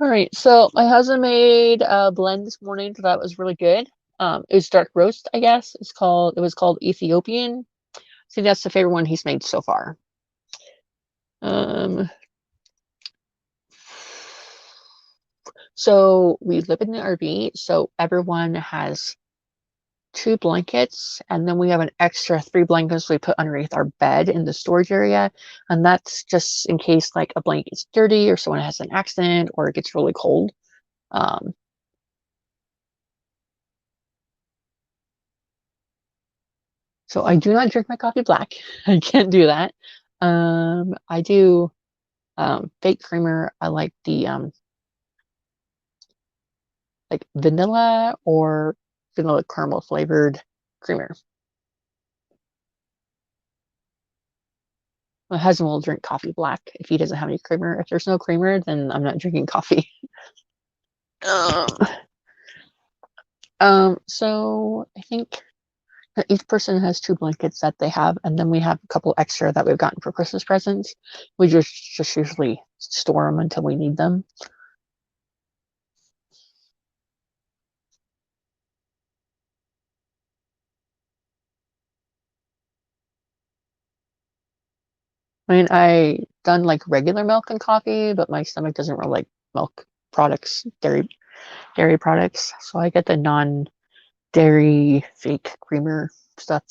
All right. So my husband made a blend this morning that was really good. It was dark roast, I guess. It was called Ethiopian. See, that's the favorite one he's made so far. Um, so we live in the RV, so everyone has 2 blankets, and then we have an extra 3 blankets we put underneath our bed in the storage area, and that's just in case like a blanket's dirty or someone has an accident or it gets really cold. Um, so I do not drink my coffee black. I can't do that. I do fake creamer. I like the like vanilla or vanilla caramel flavored creamer. My husband will drink coffee black if he doesn't have any creamer. If there's no creamer, then I'm not drinking coffee. Um, so I think that each person has 2 blankets that they have, and then we have a couple extra that we've gotten for Christmas presents. We just usually store them until we need them. I mean, I done like regular milk and coffee, but my stomach doesn't really like milk products, dairy products. So I get the non-dairy fake creamer stuff.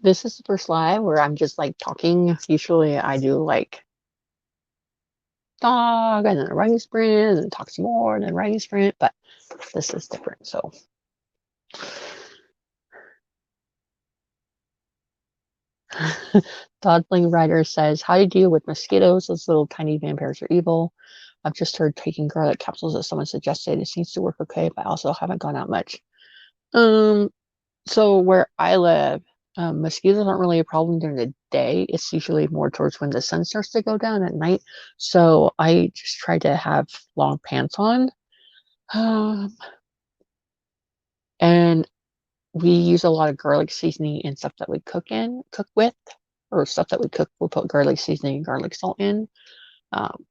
This is the first live where I'm just like talking. Usually I do like dog and then a writing sprint and then talk some more and then writing sprint, but this is different. So Dodling Rider says, how do you deal with mosquitoes? Those little tiny vampires are evil. I've just heard taking garlic capsules as someone suggested. It seems to work okay, but I also haven't gone out much. Um, so where I live, mosquitoes aren't really a problem during the day. It's usually more towards when the sun starts to go down at night. So I just try to have long pants on. Um, and we use a lot of garlic seasoning and stuff that we cook with. or stuff that we cook, we'll put garlic seasoning and garlic salt in. Um,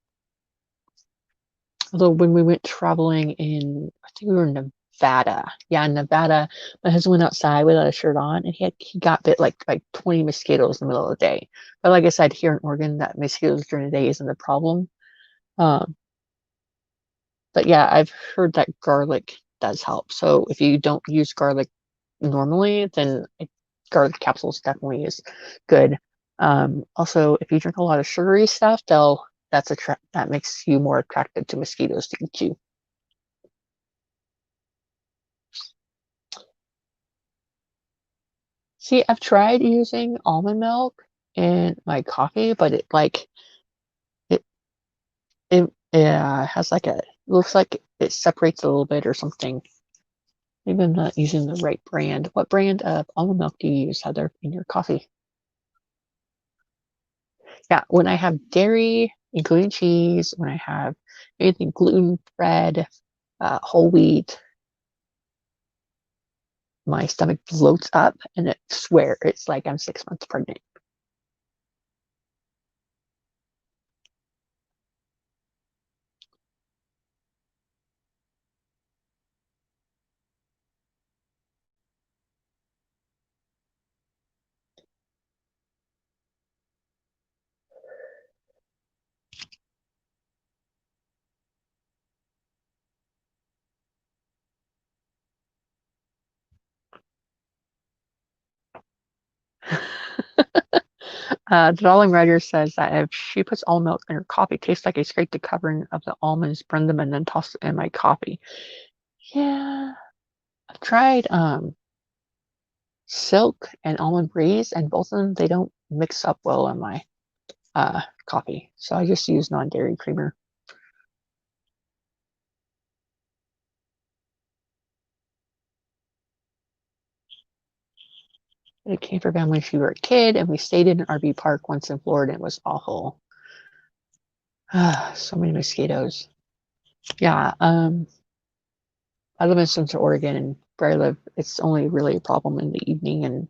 Although when we went traveling in, I think we were in Nevada. Yeah, in Nevada, my husband went outside without a shirt on, and he got bit like 20 mosquitoes in the middle of the day. But like I said, here in Oregon, that mosquitoes during the day isn't a problem. Um, but yeah, I've heard that garlic does help. So if you don't use garlic normally, then garlic capsules definitely is good. Also, if you drink a lot of sugary stuff, that makes you more attracted to mosquitoes to eat you. See, I've tried using almond milk in my coffee, but it has like looks like it separates a little bit or something. Maybe I'm not using the right brand. What brand of almond milk do you use, Heather, in your coffee? Yeah, when I have dairy, including cheese, when I have anything gluten, bread, whole wheat, my stomach bloats up and I swear it's like I'm 6 months pregnant. The Darling Writer says that if she puts almond milk in her coffee, it tastes like I scraped the covering of the almonds, burned them, and then tossed it in my coffee. Yeah, I've tried Silk and Almond Breeze, and both of them they don't mix up well in my coffee. So I just use non-dairy creamer. It came from when we were a kid, and we stayed in an RV park once in Florida. And it was awful. So many mosquitoes. Yeah. I live in Central Oregon, and where I live, it's only really a problem in the evening and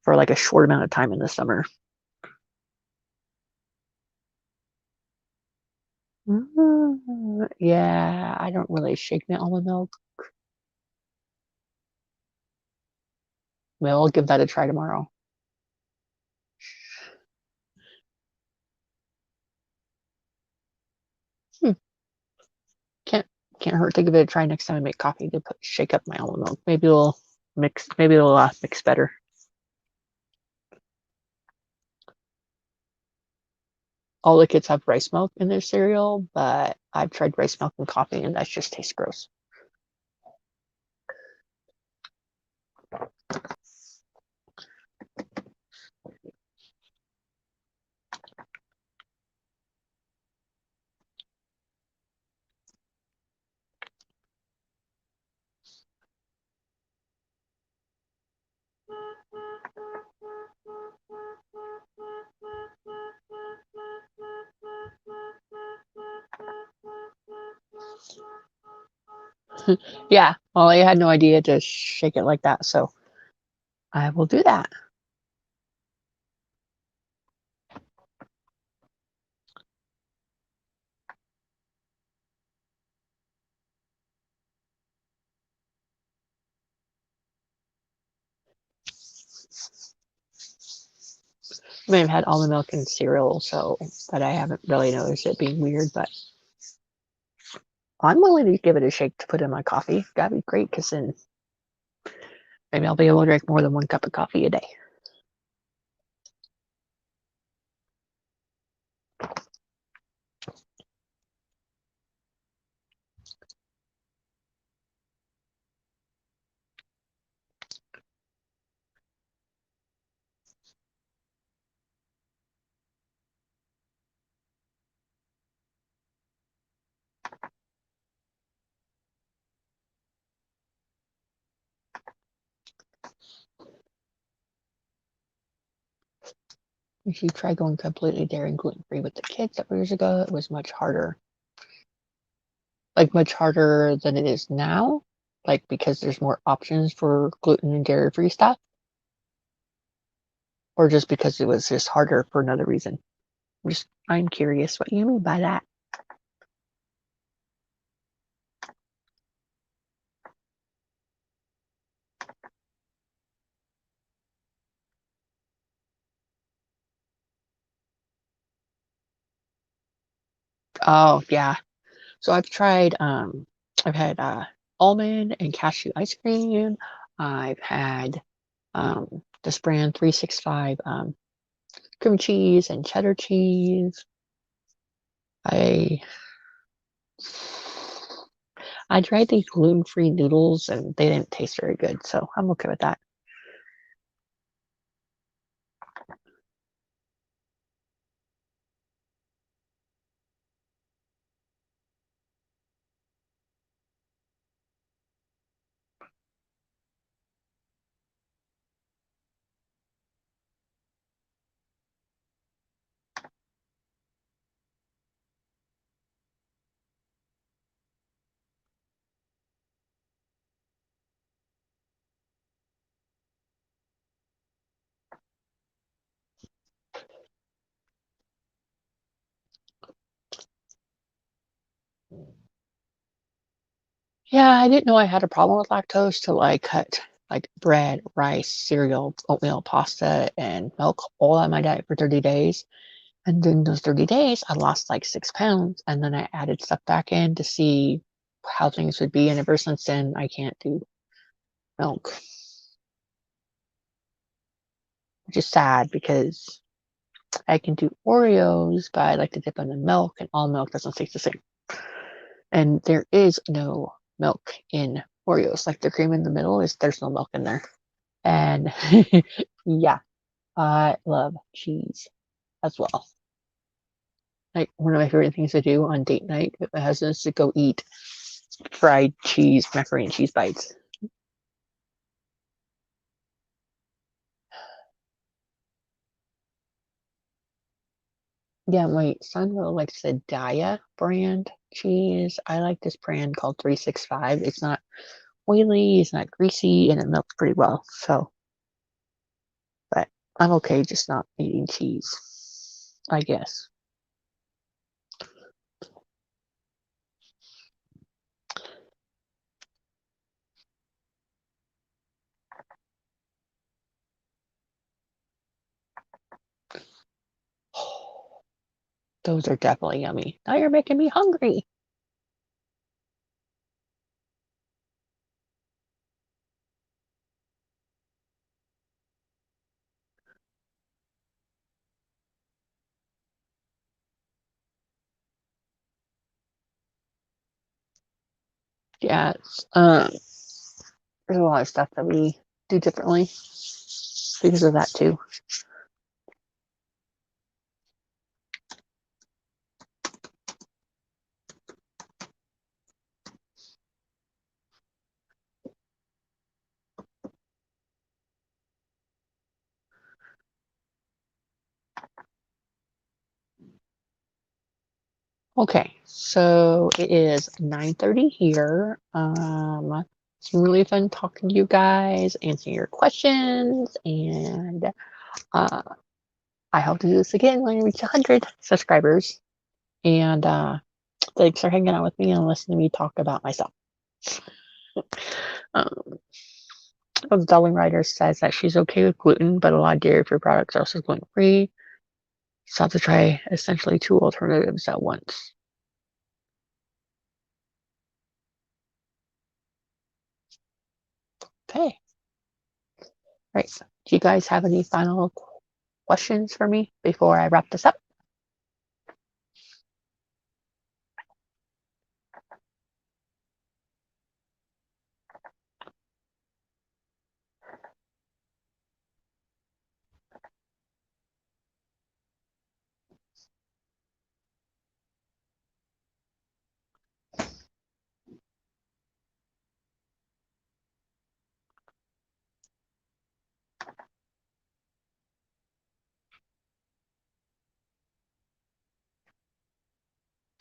for like a short amount of time in the summer. Yeah, I don't really shake my almond milk. Well, I'll give that a try tomorrow. Hmm. Can't can't hurt to give it a try next time I make coffee to shake up my almond milk. Maybe it'll mix better. All the kids have rice milk in their cereal, but I've tried rice milk and coffee, and that just tastes gross. Yeah, well, I had no idea to shake it like that, so I will do that. I may have had almond milk in cereal, so but I haven't really noticed it being weird. But I'm willing to give it a shake to put in my coffee. That'd be great because then maybe I'll be able to drink more than one cup of coffee a day. If you try going completely dairy and gluten free with the kids several years ago, it was much harder. Like much harder than it is now. Like because there's more options for gluten and dairy free stuff. or just because it was just harder for another reason? I'm curious what you mean by that. Oh, yeah. So I've had almond and cashew ice cream. I've had this brand 365 cream cheese and cheddar cheese. I I tried these gluten-free noodles and they didn't taste very good, so I'm okay with that. Yeah, I didn't know I had a problem with lactose till I cut like bread, rice, cereal, oatmeal, pasta, and milk all on my diet for 30 days. And in those 30 days, I lost like 6 pounds. And then I added stuff back in to see how things would be. And ever since then, I can't do milk, which is sad because I can do Oreos, but I like to dip them in milk, and all milk doesn't taste the same. And there is no milk in Oreos. Like the cream in the middle there's no milk in there. And yeah, I love cheese as well. Like one of my favorite things to do on date night with my husband is to go eat fried cheese, macaroni and cheese bites. Yeah, my son really likes the Daya brand cheese. I like this brand called 365. It's not oily, it's not greasy, and it melts pretty well. So, but I'm okay just not eating cheese, I guess. Those are definitely yummy. Now you're making me hungry. Yes. There's a lot of stuff that we do differently because of that too. Okay, so it is 9:30 here. It's been really fun talking to you guys, answering your questions, and uh, I hope to do this again when I reach 100 subscribers. And thanks for hanging out with me and listening to me talk about myself. Um, the Darling Writer says that she's okay with gluten, but a lot of dairy-free products are also gluten-free. So I have to try essentially two alternatives at once. Okay. Right. Do you guys have any final questions for me before I wrap this up?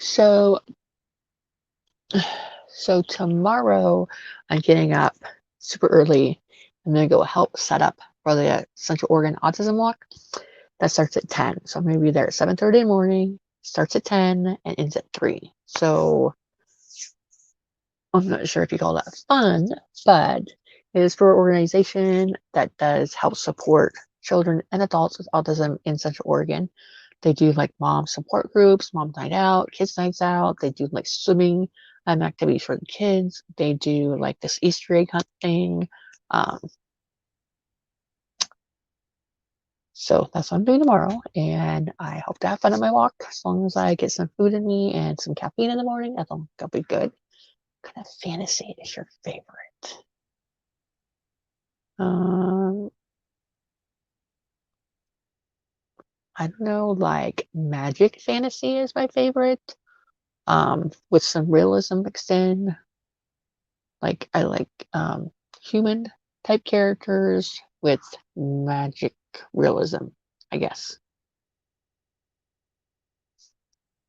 So, so tomorrow I'm getting up super early. I'm gonna go help set up for the Central Oregon Autism Walk. That starts at 10. So I'm going to be there at 7:30 in the morning, starts at 10, and ends at 3. So I'm not sure if you call that fun, but it is for an organization that does help support children and adults with autism in Central Oregon. They do like mom support groups, mom night out, kids nights out. They do like swimming activities for the kids. They do like this Easter egg hunt thing. Um, so that's what I'm doing tomorrow, and I hope to have fun on my walk. As long as I get some food in me and some caffeine in the morning, I think that'll be good. What kind of fantasy is your favorite? Um, I don't know, like magic fantasy is my favorite. With some realism mixed in. Like I like human type characters with magic realism, I guess.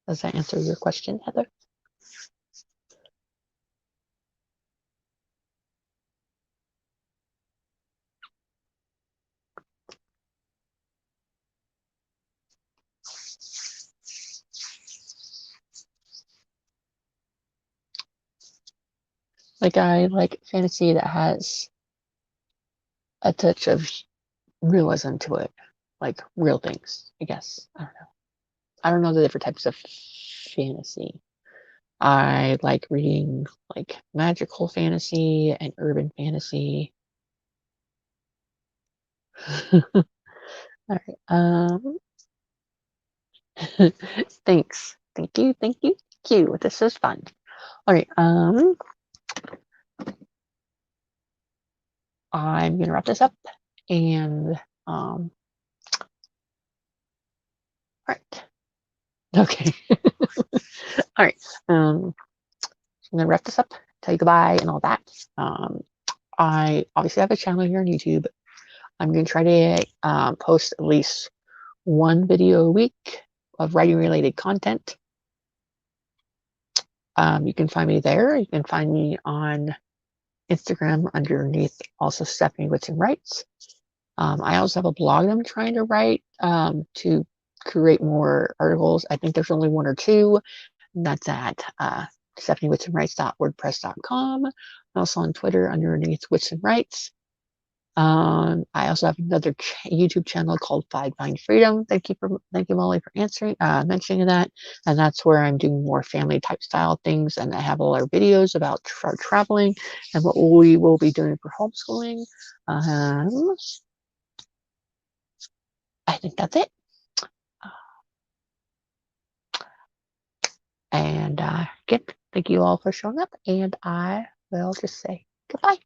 Does that answer your question, Heather? Like I like fantasy that has a touch of realism to it, like real things, I guess. I don't know. I don't know the different types of fantasy. I like reading like magical fantasy and urban fantasy. All right. Thanks. Thank you. Thank you. Thank you. This is fun. All right. I'm gonna wrap this up and all right. Okay. All right. I'm gonna wrap this up, tell you goodbye and all that. I obviously have a channel here on YouTube. I'm gonna try to post at least one video a week of writing related content. You can find me there. You can find me on Instagram underneath also Stephanie Whitson Writes. I also have a blog that I'm trying to write to create more articles. I think there's only one or two. And that's at stephaniewhitsonwrites.wordpress.com. Also on Twitter underneath Whitson Writes. I also have another YouTube channel called Find Freedom. Thank you, Molly, for mentioning that. And that's where I'm doing more family type style things. And I have all our videos about our traveling and what we will be doing for homeschooling. I think that's it. And again, thank you all for showing up. And I will just say goodbye.